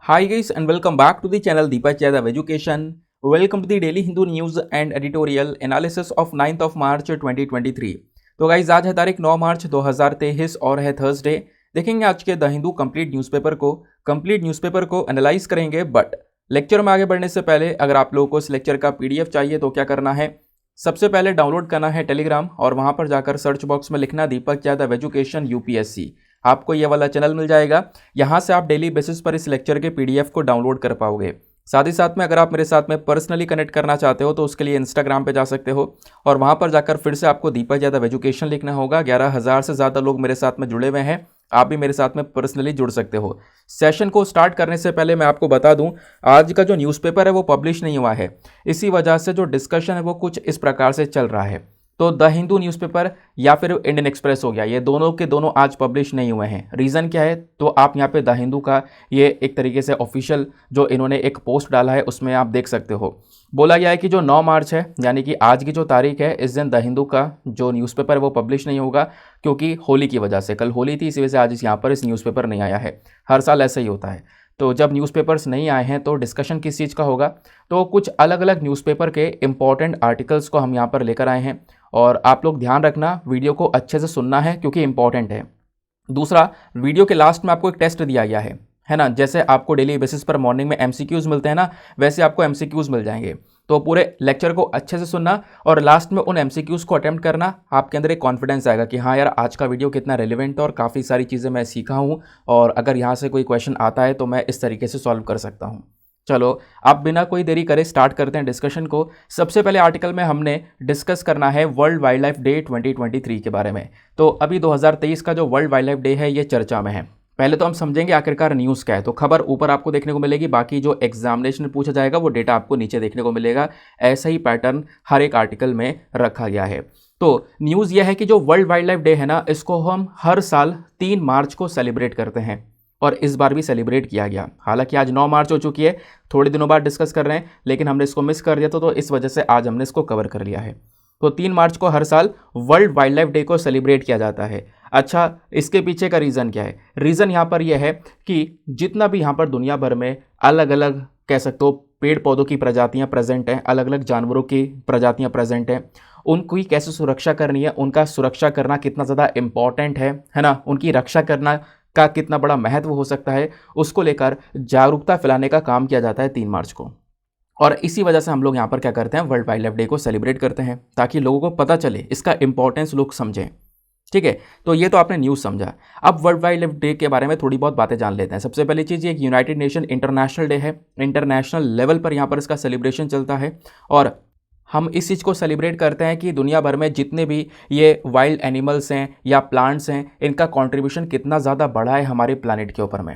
Hi guys and welcome back to the channel Deepak Yadav Education. Welcome to the daily Hindu news and editorial analysis of 9th of March 2023. तो guys आज है तारीख 9 मार्च 2023 और है Thursday. देखेंगे आज के द हिंदू कंप्लीट न्यूज़पेपर को एनालाइज करेंगे। बट लेक्चर में आगे बढ़ने से पहले अगर आप लोगों को इस लेक्चर का पीडीएफ चाहिए तो क्या करना है, सबसे पहले डाउनलोड करना है टेलीग्राम और वहां पर जाकर सर्च बॉक्स में लिखना दीपक यादव एजुकेशन यूपीएससी। आपको ये वाला चैनल मिल जाएगा। यहाँ से आप डेली बेसिस पर इस लेक्चर के पीडीएफ को डाउनलोड कर पाओगे। साथ ही साथ में अगर आप मेरे साथ में पर्सनली कनेक्ट करना चाहते हो तो उसके लिए इंस्टाग्राम पे जा सकते हो और वहाँ पर जाकर फिर से आपको दीपक यादव एजुकेशन लिखना होगा। 11,000 से ज़्यादा लोग मेरे साथ में जुड़े हुए हैं, आप भी मेरे साथ में पर्सनली जुड़ सकते हो। सेशन को स्टार्ट करने से पहले मैं आपको बता दूं, आज का जो न्यूज़पेपर है वो पब्लिश नहीं हुआ है, इसी वजह से जो डिस्कशन है वो कुछ इस प्रकार से चल रहा है। तो द हिंदू न्यूज़पेपर या फिर इंडियन एक्सप्रेस हो गया, ये दोनों के दोनों आज पब्लिश नहीं हुए हैं। रीज़न क्या है, तो आप यहाँ पे द हिंदू का ये एक तरीके से ऑफिशियल जो इन्होंने एक पोस्ट डाला है उसमें आप देख सकते हो। बोला गया है कि जो 9 मार्च है यानी कि आज की जो तारीख है, इस दिन द हिंदू का जो न्यूज़पेपर है वो पब्लिश नहीं होगा क्योंकि होली की वजह से। कल होली थी, इसी वजह से आज यहाँ पर इस न्यूज़पेपर नहीं आया है। हर साल ऐसा ही होता है। तो जब न्यूज़पेपर्स नहीं आए हैं तो डिस्कशन किस चीज़ का होगा, तो कुछ अलग अलग न्यूज़पेपर के इंपॉर्टेंट आर्टिकल्स को हम यहाँ पर लेकर आए हैं और आप लोग ध्यान रखना, वीडियो को अच्छे से सुनना है क्योंकि इंपॉर्टेंट है। दूसरा, वीडियो के लास्ट में आपको एक टेस्ट दिया गया है ना। जैसे आपको डेली बेसिस पर मॉर्निंग में एमसीक्यूज़ मिलते हैं ना, वैसे आपको एमसीक्यूज़ मिल जाएंगे। तो पूरे लेक्चर को अच्छे से सुनना और लास्ट में उन एमसीक्यूज़ को अटेम्प्ट करना। आपके अंदर एक कॉन्फिडेंस आएगा कि हाँ यार, आज का वीडियो कितना रेलिवेंट है और काफ़ी सारी चीज़ें मैं सीखा हूँ और अगर यहाँ से कोई क्वेश्चन आता है तो मैं इस तरीके से सॉल्व कर सकता हूँ। चलो आप बिना कोई देरी करे स्टार्ट करते हैं डिस्कशन को। सबसे पहले आर्टिकल में हमने डिस्कस करना है वर्ल्ड वाइल्ड लाइफ डे 2023 के बारे में। तो अभी 2023 का जो वर्ल्ड वाइल्ड लाइफ डे है ये चर्चा में है। पहले तो हम समझेंगे आखिरकार न्यूज़ क्या है। तो खबर ऊपर आपको देखने को मिलेगी, बाकी जो एग्जामिनेशन में पूछा जाएगा वो डेटा आपको नीचे देखने को मिलेगा। ऐसा ही पैटर्न हर एक आर्टिकल में रखा गया है। तो न्यूज़ यह है कि जो वर्ल्ड वाइल्ड लाइफ डे है ना, इसको हम हर साल 3 मार्च को सेलिब्रेट करते हैं और इस बार भी सेलिब्रेट किया गया। हालांकि आज 9 मार्च हो चुकी है, थोड़े दिनों बाद डिस्कस कर रहे हैं, लेकिन हमने इसको मिस कर दिया तो इस वजह से आज हमने इसको कवर कर लिया है। तो 3 मार्च को हर साल वर्ल्ड वाइल्ड लाइफ डे को सेलिब्रेट किया जाता है। अच्छा, इसके पीछे का रीज़न क्या है? रीज़न यहाँ पर यह है कि जितना भी यहाँ पर दुनिया भर में अलग अलग कह सकते हो पेड़ पौधों की प्रजातियाँ प्रेजेंट हैं, अलग अलग जानवरों की प्रजातियाँ प्रेजेंट हैं, उनकी कैसे सुरक्षा करनी है, उनका सुरक्षा करना कितना ज़्यादा इम्पॉर्टेंट है ना, उनकी रक्षा करना का कितना बड़ा महत्व हो सकता है, उसको लेकर जागरूकता फैलाने का काम किया जाता है 3 मार्च को। और इसी वजह से हम लोग यहाँ पर क्या करते हैं, वर्ल्ड वाइल्ड लाइफ डे को सेलिब्रेट करते हैं ताकि लोगों को पता चले, इसका इंपॉर्टेंस लोग समझें। ठीक है, तो ये तो आपने न्यूज़ समझा। अब वर्ल्ड वाइल्ड लाइफ डे के बारे में थोड़ी बहुत बातें जान लेते हैं। सबसे पहली चीज़, ये एक यूनाइटेड नेशन इंटरनेशनल डे है। इंटरनेशनल लेवल पर यहाँ पर इसका सेलिब्रेशन चलता है और हम इस चीज़ को सेलिब्रेट करते हैं कि दुनिया भर में जितने भी ये वाइल्ड एनिमल्स हैं या प्लांट्स हैं, इनका कंट्रीब्यूशन कितना ज़्यादा बढ़ा है हमारे प्लानिट के ऊपर में।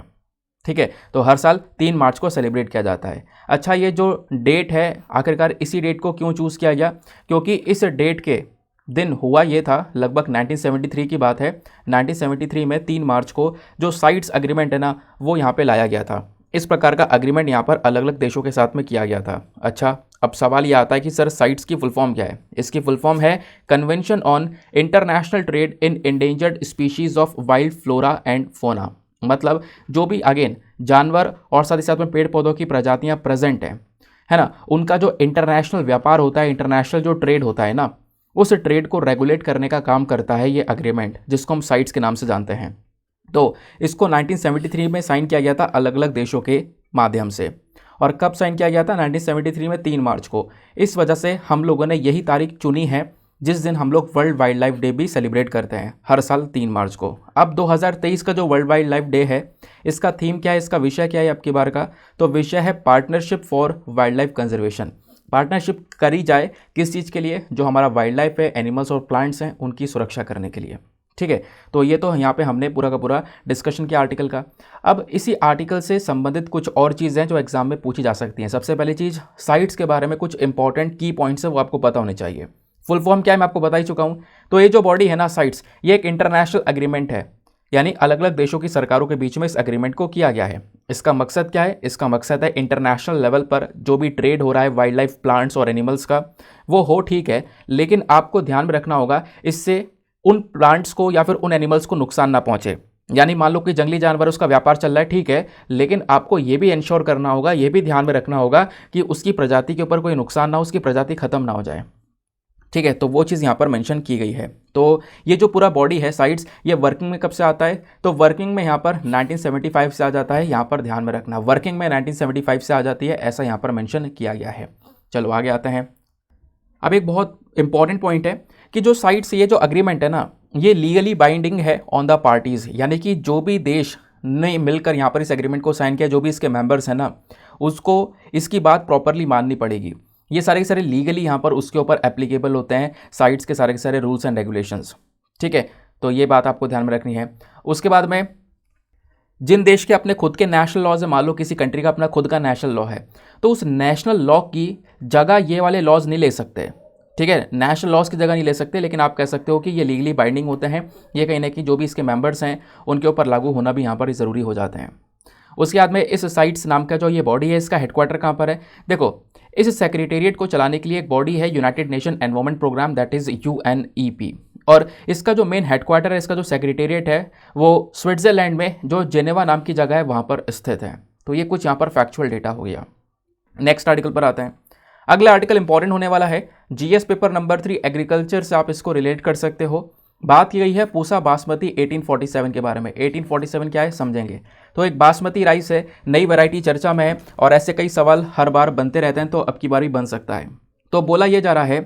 ठीक है, तो हर साल 3 मार्च को सेलिब्रेट किया जाता है। अच्छा, ये जो डेट है, आखिरकार इसी डेट को क्यों चूज़ किया गया? क्योंकि इस डेट के दिन हुआ ये था, लगभग 1973 की बात है। 1973 में 3 मार्च को जो साइट्स एग्रीमेंट है ना, वो यहाँ पे लाया गया था। इस प्रकार का एग्रीमेंट यहाँ पर अलग अलग देशों के साथ में किया गया था। अच्छा, अब सवाल ये आता है कि सर साइट्स की फुल फॉर्म क्या है? इसकी फुल फॉर्म है convention on international trade in endangered species of wild flora and fauna. मतलब जो भी अगेन जानवर और साथ ही साथ में पेड़ पौधों की प्रजातियाँ प्रेजेंट हैं, है ना, उनका जो इंटरनेशनल व्यापार होता है, इंटरनेशनल जो ट्रेड होता है ना, उस ट्रेड को रेगुलेट करने का काम करता है ये एग्रीमेंट, जिसको हम साइट्स के नाम से जानते हैं। तो इसको 1973 में साइन किया गया था अलग अलग देशों के माध्यम से। और कब साइन किया गया था? 1973 में 3 मार्च को। इस वजह से हम लोगों ने यही तारीख चुनी है जिस दिन हम लोग वर्ल्ड वाइल्ड लाइफ डे भी सेलिब्रेट करते हैं हर साल 3 मार्च को। अब 2023 का जो वर्ल्ड वाइल्ड लाइफ डे है, इसका थीम क्या है, इसका विषय क्या है अब की बार का? तो विषय है partnership for wild life conservation. Partnership करी जाए किस चीज़ के लिए? जो हमारा वाइल्ड लाइफ है, एनिमल्स और प्लांट्स हैं, उनकी सुरक्षा करने के लिए। ठीक है, तो ये तो यहाँ पे हमने पूरा का पूरा डिस्कशन किया आर्टिकल का। अब इसी आर्टिकल से संबंधित कुछ और चीज़ें जो एग्जाम में पूछी जा सकती हैं। सबसे पहली चीज़, साइट्स के बारे में कुछ इंपॉर्टेंट की पॉइंट्स है वो आपको पता होने चाहिए। फुल फॉर्म क्या है मैं आपको बता ही चुका हूँ। तो ये जो बॉडी है ना, साइट्स, ये एक इंटरनेशनल एग्रीमेंट है, यानी अलग अलग देशों की सरकारों के बीच में इस एग्रीमेंट को किया गया है। इसका मकसद क्या है? इसका मकसद है इंटरनेशनल लेवल पर जो भी ट्रेड हो रहा है वाइल्ड लाइफ प्लांट्स और एनिमल्स का, वो हो ठीक है, लेकिन आपको ध्यान में रखना होगा इससे उन प्लांट्स को या फिर उन एनिमल्स को नुकसान ना पहुंचे। यानी मान लो कि जंगली जानवर उसका व्यापार चल रहा है, ठीक है, लेकिन आपको ये भी इंश्योर करना होगा, ये भी ध्यान में रखना होगा कि उसकी प्रजाति के ऊपर कोई नुकसान ना हो, उसकी प्रजाति खत्म ना हो जाए, ठीक है। तो वो चीज़ यहाँ पर मेंशन की गई है। तो ये जो पूरा बॉडी है साइट्स, ये वर्किंग में कब से आता है, तो वर्किंग में यहाँ पर 1975 से आ जाता है, यहाँ पर ध्यान में रखना, वर्किंग में 1975 से आ जाती है, ऐसा यहाँ पर मेंशन किया गया है। चलो आगे आते हैं। अब एक बहुत इंपॉर्टेंट पॉइंट है कि जो साइट्स, ये जो अग्रीमेंट है ना, ये लीगली बाइंडिंग है ऑन द पार्टीज़, यानी कि जो भी देश ने मिलकर यहाँ पर इस एग्रीमेंट को साइन किया, जो भी इसके मेंबर्स हैं ना, उसको इसकी बात प्रॉपरली माननी पड़ेगी। ये सारे के सारे लीगली यहाँ पर उसके ऊपर एप्लीकेबल होते हैं साइट्स के सारे रूल्स एंड रेगुलेशंस, ठीक है। तो ये बात आपको ध्यान में रखनी है। उसके बाद में जिन देश के अपने खुद के नेशनल लॉज है, मान लो किसी कंट्री का अपना खुद का नेशनल लॉ है, तो उस नेशनल लॉ की जगह ये वाले लॉज नहीं ले सकते, ठीक है, नेशनल लॉज की जगह नहीं ले सकते, लेकिन आप कह सकते हो कि ये लीगली बाइंडिंग होते हैं, ये कहीं ना कहीं जो भी इसके मेंबर्स हैं उनके ऊपर लागू होना भी यहाँ पर ज़रूरी हो जाते हैं। उसके बाद में इस साइट्स नाम का जो ये बॉडी है, इसका हेडक्वार्टर कहाँ पर है, देखो इस सेक्रेटेरिएट को चलाने के लिए एक बॉडी है, United Nation Environment Programme, that is UNEP, और इसका जो मेन हेडक्वार्टर है, इसका जो सेक्रेटेरिएट है वो स्विट्ज़रलैंड में जो जेनेवा नाम की जगह है वहाँ पर स्थित है। तो ये कुछ यहाँ पर फैक्चुअल डेटा हो गया। नेक्स्ट आर्टिकल पर आते हैं। अगला आर्टिकल इंपॉर्टेंट होने वाला है, GS पेपर नंबर 3 एग्रीकल्चर से आप इसको रिलेट कर सकते हो। बात की गई है पूसा बासमती 1847 के बारे में। 1847 क्या है समझेंगे। तो एक बासमती राइस है, नई वैरायटी चर्चा में है, और ऐसे कई सवाल हर बार बनते रहते हैं, तो अब की बार भी बन सकता है। तो बोला यह जा रहा है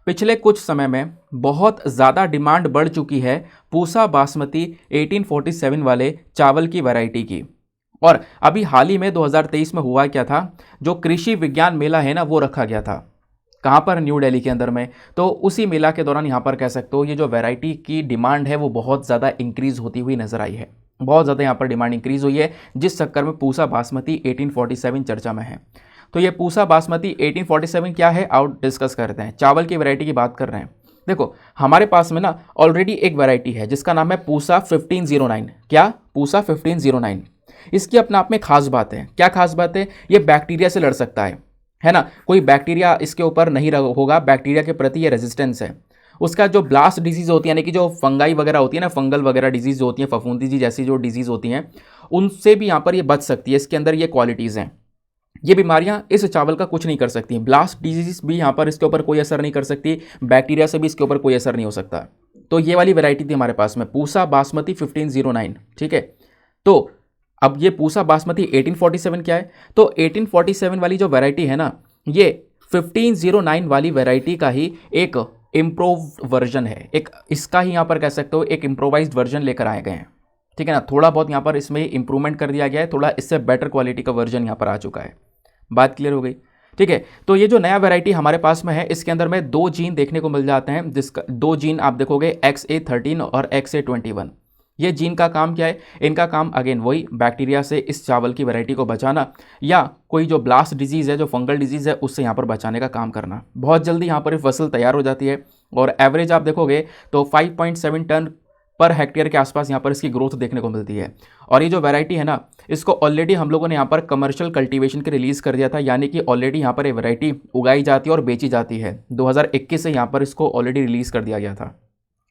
पिछले कुछ समय में बहुत ज़्यादा डिमांड बढ़ चुकी है पूसा बासमती 1847 वाले चावल की वैरायटी की। और अभी हाल ही में 2023 में हुआ क्या था, जो कृषि विज्ञान मेला है ना, वो रखा गया था, कहाँ पर, न्यू दिल्ली के अंदर में। तो उसी मेला के दौरान यहाँ पर कह सकते हो ये जो वैरायटी की डिमांड है वो बहुत ज़्यादा इंक्रीज़ होती हुई नजर आई है, बहुत ज़्यादा यहाँ पर डिमांड इंक्रीज़ हुई है, जिस चक्कर में पूसा बासमती 1847 चर्चा में है। तो ये पूसा बासमती 1847 क्या है, आउट डिस्कस करते हैं। चावल की वैरायटी की बात कर रहे हैं। देखो हमारे पास में ना ऑलरेडी एक वैरायटी है जिसका नाम है पूसा 1509। क्या, पूसा 1509। इसकी अपने आप में खास बात है। क्या खास बात है, ये बैक्टीरिया से लड़ सकता है ना, कोई बैक्टीरिया इसके ऊपर नहीं होगा, बैक्टीरिया के प्रति ये रेजिस्टेंस है। उसका जो ब्लास्ट डिजीज़ होती है, यानी कि जो फंगाई वगैरह होती है ना, फंगल वगैरह डिजीज़ होती हैं, फफूंदी जी जैसी जो डिजीज़ होती हैं, उनसे भी यहाँ पर ये बच सकती है। इसके अंदर ये क्वालिटीज़ हैं। ये बीमारियां इस चावल का कुछ नहीं कर सकती। ब्लास्ट डिजीज भी यहाँ पर इसके ऊपर कोई असर नहीं कर सकती, बैक्टीरिया से भी इसके ऊपर कोई असर नहीं हो सकता। तो ये वाली वैरायटी थी हमारे पास में, पूसा बासमती 1509, ठीक है। तो अब ये पूसा बासमती 1847 क्या है, तो 1847 वाली जो वैरायटी है ना, ये 1509 वाली वैरायटी का ही एक इम्प्रूव्ड वर्जन है, एक इसका ही यहाँ पर कह सकते हो एक इम्प्रोवाइज्ड वर्जन लेकर आए गए हैं, ठीक है ना। थोड़ा बहुत यहाँ पर इसमें इंप्रूवमेंट कर दिया गया है, थोड़ा इससे बेटर क्वालिटी का वर्जन यहाँ पर आ चुका है। बात क्लियर हो गई, ठीक है। तो ये जो नया वैरायटी हमारे पास में है, इसके अंदर में 2 जीन देखने को मिल जाते हैं, जिसका 2 जीन आप देखोगे XA13 और XA21। ये जीन का काम क्या है, इनका काम अगेन वही बैक्टीरिया से इस चावल की वैरायटी को बचाना, या कोई जो ब्लास्ट डिजीज़ है, जो फंगल डिजीज़ है, उससे यहाँ पर बचाने का काम करना। बहुत जल्दी यहाँ पर फसल तैयार हो जाती है, और एवरेज आप देखोगे तो 5.7 टन पर हेक्टेयर के आसपास यहाँ पर इसकी ग्रोथ देखने को मिलती है। और ये जो वैरायटी है ना, इसको ऑलरेडी हम लोगों ने यहाँ पर कमर्शियल कल्टीवेशन के रिलीज़ कर दिया था, यानी कि ऑलरेडी यहाँ पर ये वैरायटी उगाई जाती है और बेची जाती है। 2021 से यहाँ पर इसको ऑलरेडी रिलीज़ कर दिया गया था।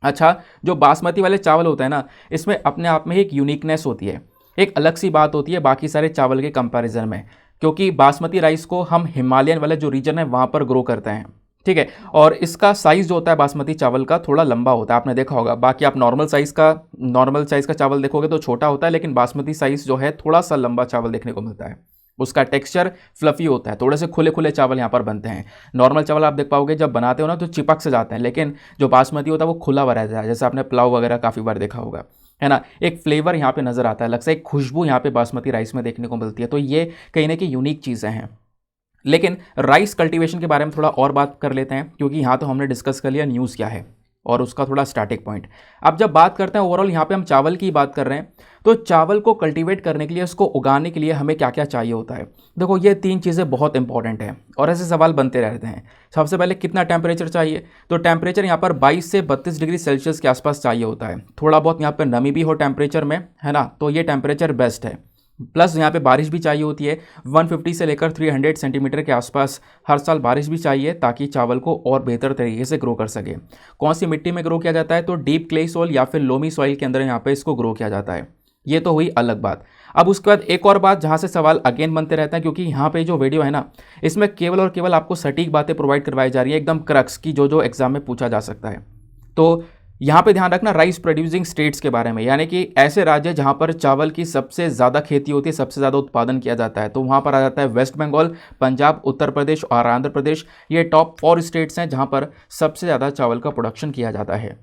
अच्छा, जो बासमती वाले चावल होता है ना, इसमें अपने आप में एक यूनिकनेस होती है, एक अलग सी बात होती है बाकी सारे चावल के कंपैरिजन में, क्योंकि बासमती राइस को हम हिमालयन वाले जो रीजन है वहाँ पर ग्रो करते हैं, ठीक है। और इसका साइज़ जो होता है बासमती चावल का थोड़ा लंबा होता है, आपने देखा होगा। बाकी आप नॉर्मल साइज़ का चावल देखोगे तो छोटा होता है, लेकिन बासमती साइज़ जो है थोड़ा सा लंबा चावल देखने को मिलता है। उसका टेक्सचर फ्लफ़ी होता है, थोड़े से खुले खुले चावल यहाँ पर बनते हैं। नॉर्मल चावल आप देख पाओगे जब बनाते हो ना तो चिपक से जाते हैं, लेकिन जो बासमती होता है वो खुला हुआ रहता है, जैसे आपने पुलाव वगैरह काफ़ी बार देखा होगा, है ना। एक फ्लेवर यहाँ पे नज़र आता है, अलग से एक खुशबू यहाँ पे बासमती राइस में देखने को मिलती है। तो ये कहीं ना कहीं यूनिक चीज़ें हैं। लेकिन राइस कल्टीवेशन के बारे में थोड़ा और बात कर लेते हैं, क्योंकि यहाँ तो हमने डिस्कस कर लिया न्यूज़ क्या है और उसका थोड़ा स्टैटिक पॉइंट। अब जब बात करते हैं ओवरऑल, यहाँ पे हम चावल की बात कर रहे हैं, तो चावल को कल्टीवेट करने के लिए, उसको उगाने के लिए हमें क्या क्या चाहिए होता है। देखो ये 3 चीज़ें बहुत इंपॉर्टेंट हैं और ऐसे सवाल बनते रहते हैं। सबसे पहले कितना टेम्परेचर चाहिए, तो टेम्परेचर यहाँ पर 22 से 32 डिग्री सेल्सियस के आसपास चाहिए होता है। थोड़ा बहुत यहाँ पर नमी भी हो टेम्परेचर में, है ना, तो ये टेम्परेचर बेस्ट है। प्लस यहाँ पे बारिश भी चाहिए होती है 150 से लेकर 300 सेंटीमीटर के आसपास हर साल बारिश भी चाहिए ताकि चावल को और बेहतर तरीके से ग्रो कर सके। कौन सी मिट्टी में ग्रो किया जाता है? तो डीप क्ले सॉइल या फिर लोमी सॉइल के अंदर यहाँ पे इसको ग्रो किया जाता है। ये तो हुई अलग बात। अब उसके बाद एक और बात जहाँ से सवाल अगेन बनते रहता है, क्योंकि यहाँ पे जो वीडियो है ना, इसमें केवल और केवल आपको सटीक बातें प्रोवाइड करवाई जा रही है, एकदम क्रक्स की जो एग्जाम में पूछा जा सकता है। तो यहाँ पे ध्यान रखना राइस प्रोड्यूसिंग स्टेट्स के बारे में, यानी कि ऐसे राज्य जहाँ पर चावल की सबसे ज़्यादा खेती होती है, सबसे ज़्यादा उत्पादन किया जाता है। तो वहाँ पर आ जाता है वेस्ट बंगाल, पंजाब, उत्तर प्रदेश और आंध्र प्रदेश। ये टॉप 4 स्टेट्स हैं जहाँ पर सबसे ज़्यादा चावल का प्रोडक्शन किया जाता है।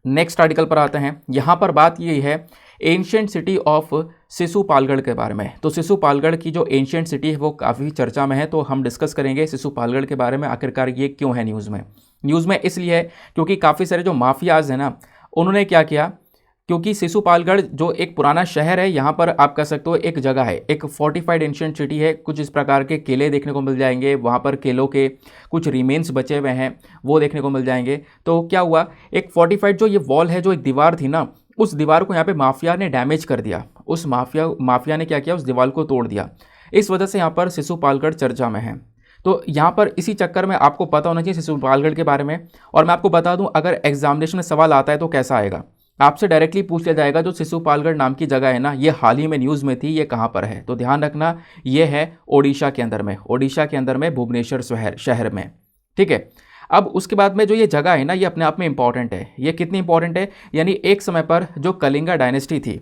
नेक्स्ट आर्टिकल पर आते हैं। यहाँ पर बात ये है एंशिएंट सिटी ऑफ सिसुपालगढ़ के बारे में। तो सिसुपालगढ़ की जो एंशिएंट सिटी है वो काफ़ी चर्चा में है, तो हम डिस्कस करेंगे सिसुपालगढ़ के बारे में, आखिरकार ये क्यों है न्यूज़ में इसलिए है क्योंकि काफ़ी सारे जो माफियाज हैं ना, उन्होंने क्या किया, क्योंकि सिसुपालगढ़ जो एक पुराना शहर है, यहाँ पर आप कह सकते हो एक जगह है, एक फोर्टिफाइड एंशिएंट सिटी है। कुछ इस प्रकार के किले देखने को मिल जाएंगे, वहाँ पर किलों के कुछ रिमेन्स बचे हुए हैं वो देखने को मिल जाएंगे। तो क्या हुआ, एक फोर्टिफाइड जो ये वॉल है, जो एक दीवार थी ना, उस दीवार को यहाँ पे माफिया ने डैमेज कर दिया। उस माफिया ने क्या किया, उस दीवार को तोड़ दिया। इस वजह से यहाँ पर सिसुपालगढ़ चर्चा में है। तो यहाँ पर इसी चक्कर में आपको पता होना चाहिए सिसुपालगढ़ के बारे में। और मैं आपको बता दूं, अगर एग्जामिनेशन में सवाल आता है तो कैसा आएगा, आपसे डायरेक्टली पूछ लिया जाएगा जो सिसुपालगढ़ नाम की जगह है ना, ये हाल ही में न्यूज़ में थी, ये कहाँ पर है? तो ध्यान रखना, ये है ओडिशा के अंदर में, ओडिशा के अंदर में भुवनेश्वर शहर में। ठीक है। अब उसके बाद में जो ये जगह है ना, ये अपने आप में इंपॉर्टेंट है। ये कितनी इंपॉर्टेंट है, यानी एक समय पर जो कलिंगा डायनेस्टी थी,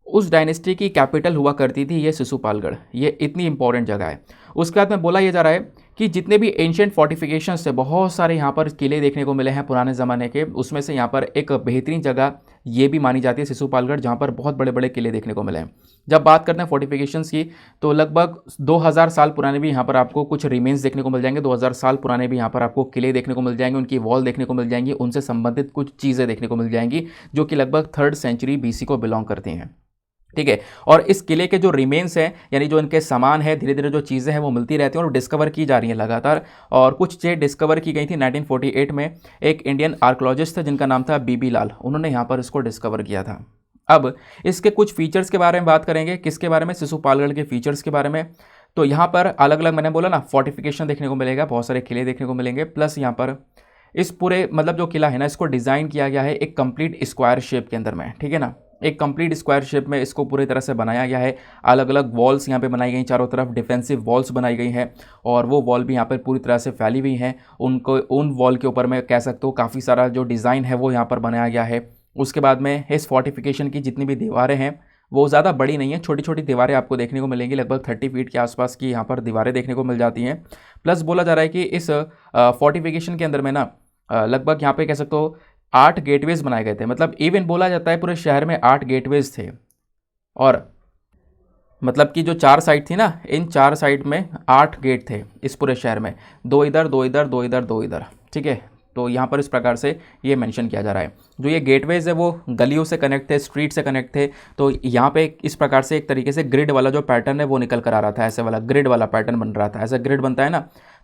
उस डायनेस्टी की कैपिटल हुआ करती थी ये सिसुपालगढ़। ये इतनी इंपॉर्टेंट जगह है। उसके बाद में बोला यह जा रहा है कि जितने भी एंशिएंट फोर्टिफिकेशन से बहुत सारे यहाँ पर किले देखने को मिले हैं पुराने ज़माने के, उसमें से यहाँ पर एक बेहतरीन जगह ये भी मानी जाती है सिसुपालगढ़, जहाँ पर बहुत बड़े बड़े किले देखने को मिले हैं। जब बात करते हैं फोर्टिफिकेशंस की, तो लगभग 2000 साल पुराने भी यहाँ पर आपको कुछ रिमेन्स देखने को मिल जाएंगे। 2000 साल पुराने भी यहाँ पर आपको किले देखने को मिल जाएंगे, उनकी वॉल देखने को मिल जाएंगी, उनसे संबंधित कुछ चीज़ें देखने को मिल जाएंगी जो कि लगभग 3rd सेंचुरी BC को बिलोंग करती हैं। ठीक है। और इस किले के जो रिमेन्स हैं, यानी जो इनके सामान है, धीरे धीरे जो चीज़ें हैं वो मिलती रहती हैं और डिस्कवर की जा रही हैं लगातार। और कुछ चीज़ें डिस्कवर की गई थी 1948 में। एक इंडियन आर्कोलॉजिस्ट थे जिनका नाम था BB लाल, उन्होंने यहाँ पर इसको डिस्कवर किया था। अब इसके कुछ फीचर्स के बारे में बात करेंगे। किसके बारे में? सिसुपालगढ़ के फीचर्स के बारे में। तो यहाँ पर अलग अलग, मैंने बोला ना, फोर्टिफिकेशन देखने को मिलेगा, बहुत सारे किले देखने को मिलेंगे। प्लस यहाँ पर इस पूरे मतलब जो किला है ना, इसको डिज़ाइन किया गया है एक कंप्लीट स्क्वायर शेप के अंदर में। ठीक है ना, एक कंप्लीट स्क्वायर शेप में इसको पूरी तरह से बनाया गया है। अलग अलग वॉल्स यहाँ पे बनाई गई, चारों तरफ डिफेंसिव वॉल्स बनाई गई हैं और वो वॉल भी यहाँ पर पूरी तरह से फैली हुई हैं। उनको उन वॉल के ऊपर मैं कह सकता हूँ काफ़ी सारा जो डिज़ाइन है वो यहाँ पर बनाया गया है। उसके बाद में इस फोर्टिफिकेशन की जितनी भी दीवारें हैं वो ज़्यादा बड़ी नहीं है, छोटी छोटी दीवारें आपको देखने को मिलेंगी। लगभग 30 फीट के आसपास की यहाँ पर दीवारें देखने को मिल जाती हैं। प्लस बोला जा रहा है कि इस फोर्टिफिकेशन के अंदर में ना लगभग यहाँ पे कह सकते हो 8 गेटवेज बनाए गए थे। मतलब इवन बोला जाता है पूरे शहर में 8 गेटवेज थे। और मतलब कि जो 4 साइड थी ना, इन 4 साइड में 8 गेट थे इस पूरे शहर में, 2 इधर 2 इधर 2 इधर 2 इधर। ठीक है। तो यहाँ पर इस प्रकार से ये मेंशन किया जा रहा है। जो ये गेटवेज है वो गलियों से कनेक्ट थे, स्ट्रीट से कनेक्ट थे। तो यहाँ पे इस प्रकार से एक तरीके से ग्रिड वाला जो पैटर्न है वो निकल कर आ रहा था, ऐसे वाला ग्रिड वाला पैटर्न बन रहा था। ऐसा ग्रिड बनता है ना,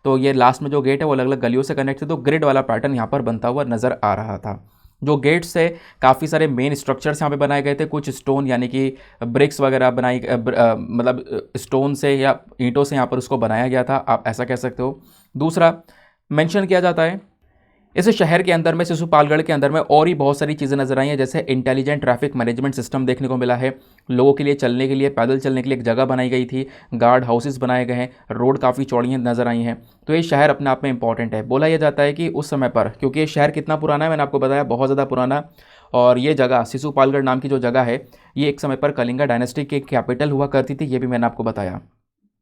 तो ये लास्ट में जो गेट है वो अलग अलग गलियों से कनेक्ट थे, तो ग्रिड वाला पैटर्न यहाँ पर बनता हुआ नज़र आ रहा था। जो गेट्स है काफ़ी सारे मेन स्ट्रक्चर्स यहाँ पे बनाए गए थे, कुछ स्टोन यानी कि ब्रिक्स वगैरह बनाई मतलब स्टोन से या ईंटों से यहाँ पर उसको बनाया गया था, आप ऐसा कह सकते हो। दूसरा मेंशन किया जाता है इस शहर के अंदर में, सिसुपालगढ़ के अंदर में और ही बहुत सारी चीज़ें नजर आई हैं, जैसे इंटेलिजेंट ट्रैफिक मैनेजमेंट सिस्टम देखने को मिला है। लोगों के लिए चलने के लिए, पैदल चलने के लिए एक जगह बनाई गई थी, गार्ड हाउसेस बनाए गए हैं, रोड काफ़ी चौड़ी नजर आई हैं। तो ये शहर अपने आप में इंपॉर्टेंट है। बोला यह जाता है कि उस समय पर, क्योंकि ये शहर कितना पुराना है मैंने आपको बताया, बहुत ज़्यादा पुराना, और ये जगह सिसुपालगढ़ नाम की जो जगह है ये एक समय पर कलिंगा डायनेस्टी की कैपिटल हुआ करती थी, ये भी मैंने आपको बताया।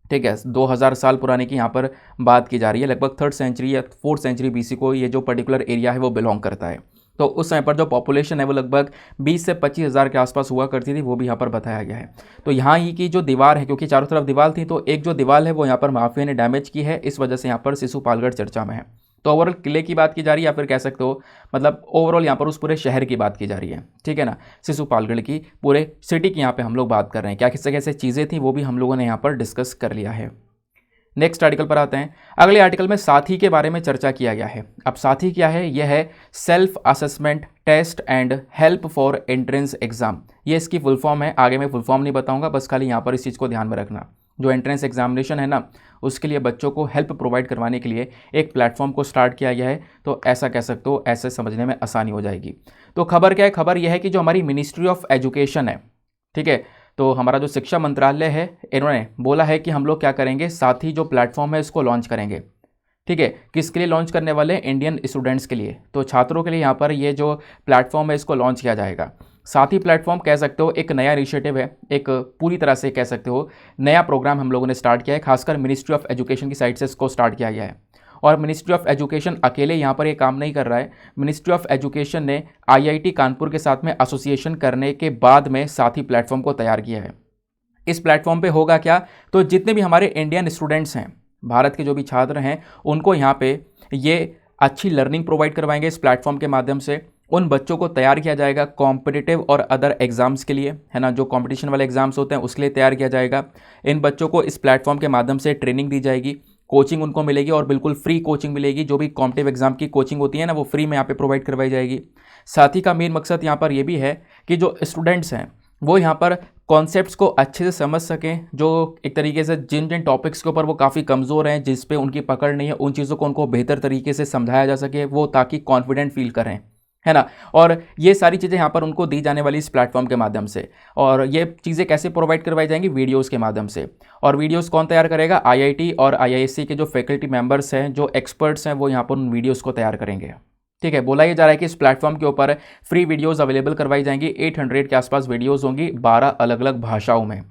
ठीक है। 2000 साल पुराने की यहाँ पर बात की जा रही है। लगभग 3rd सेंचुरी या 4th सेंचुरी BC को ये जो पर्टिकुलर एरिया है वो बिलोंग करता है। तो उस समय पर जो पॉपुलेशन है वो लगभग 20 से 25 हज़ार के आसपास हुआ करती थी, वो भी यहाँ पर बताया गया है। तो यहाँ ही की जो दीवार है, क्योंकि चारों तरफ दीवार थी, तो एक जो दीवार है वो यहाँ पर माफिया ने डैमेज की है, इस वजह से यहाँ पर सिसुपालगढ़ चर्चा में है। तो ओवरऑल किले की बात की जा रही है, या फिर कह सकते हो मतलब ओवरऑल यहाँ पर उस पूरे शहर की बात की जा रही है। ठीक है ना, सिसुपालगढ़ की पूरे सिटी की यहाँ पे हम लोग बात कर रहे हैं। क्या कैसे कैसे चीज़ें थी वो भी हम लोगों ने यहाँ पर डिस्कस कर लिया है। नेक्स्ट आर्टिकल पर आते हैं। अगले आर्टिकल में साथी के बारे में चर्चा किया गया है। अब साथी क्या है? यह है self assessment test and help for entrance exam. ये इसकी फुल फॉर्म है, आगे मैं फुल फॉर्म नहीं बताऊंगा, बस खाली यहाँ पर इस चीज़ को ध्यान में रखना। जो एंट्रेंस एग्जामिनेशन है ना, उसके लिए बच्चों को हेल्प प्रोवाइड करवाने के लिए एक प्लेटफॉर्म को स्टार्ट किया गया है। तो ऐसा कह सकते हो, ऐसे समझने में आसानी हो जाएगी। तो खबर क्या है? खबर यह है कि जो हमारी मिनिस्ट्री ऑफ एजुकेशन है, ठीक है, तो हमारा जो शिक्षा मंत्रालय है, इन्होंने बोला है कि हम लोग क्या करेंगे, साथी जो प्लेटफॉर्म है इसको लॉन्च करेंगे। ठीक है, किसके लिए लॉन्च करने वाले हैं? इंडियन स्टूडेंट्स के लिए। तो छात्रों के लिए यहाँ पर ये जो प्लेटफॉर्म है इसको लॉन्च किया जाएगा। साथी प्लेटफॉर्म कह सकते हो एक नया इनिशिएटिव है, एक पूरी तरह से कह सकते हो नया प्रोग्राम हम लोगों ने स्टार्ट किया है। खासकर मिनिस्ट्री ऑफ एजुकेशन की साइड से इसको स्टार्ट किया गया है। और मिनिस्ट्री ऑफ एजुकेशन अकेले यहाँ पर ये काम नहीं कर रहा है। मिनिस्ट्री ऑफ एजुकेशन ने आईआईटी कानपुर के साथ में एसोसिएशन करने के बाद में साथी प्लेटफॉर्म को तैयार किया है। इस प्लेटफॉर्म पे होगा क्या? तो जितने भी हमारे इंडियन स्टूडेंट्स हैं, भारत के जो भी छात्र हैं, उनको यहाँ पे ये अच्छी लर्निंग प्रोवाइड करवाएंगे। इस प्लेटफॉर्म के माध्यम से उन बच्चों को तैयार किया जाएगा कॉम्पिटिटिव और अदर एग्जाम्स के लिए, है ना, जो कंपटीशन वाले एग्जाम्स होते हैं उसके लिए तैयार किया जाएगा। इन बच्चों को इस प्लेटफॉर्म के माध्यम से ट्रेनिंग दी जाएगी, कोचिंग उनको मिलेगी और बिल्कुल फ्री कोचिंग मिलेगी। जो भी कॉम्पिटिटिव एग्जाम की कोचिंग होती है ना, वो फ्री में यहाँ पे प्रोवाइड करवाई जाएगी। साथ ही का मेन मकसद यहाँ पर ये भी है कि जो स्टूडेंट्स हैं वो यहाँ पर कॉन्सेप्ट्स को अच्छे से समझ सकें। जो एक तरीके से जिन जिन टॉपिक्स के ऊपर वो काफ़ी कमज़ोर हैं, जिस पे उनकी पकड़ नहीं है, उन चीज़ों को उनको बेहतर तरीके से समझाया जा सके, वो ताकि कॉन्फिडेंट फील करें, है ना। और ये सारी चीज़ें यहाँ पर उनको दी जाने वाली इस प्लेटफॉर्म के माध्यम से। और ये चीज़ें कैसे प्रोवाइड करवाई जाएंगी? वीडियोज़ के माध्यम से। और वीडियोज़ कौन तैयार करेगा? आईआईटी और आईआईएससी के जो फैकल्टी मेंबर्स हैं, जो एक्सपर्ट्स हैं, वो यहाँ पर उन वीडियोज़ को तैयार करेंगे। ठीक है, बोला ये जा रहा है कि इस प्लेटफॉर्म के ऊपर फ्री वीडियोस अवेलेबल करवाई जाएंगी। 800 के आसपास वीडियोस होंगी 12 अलग अलग भाषाओं में।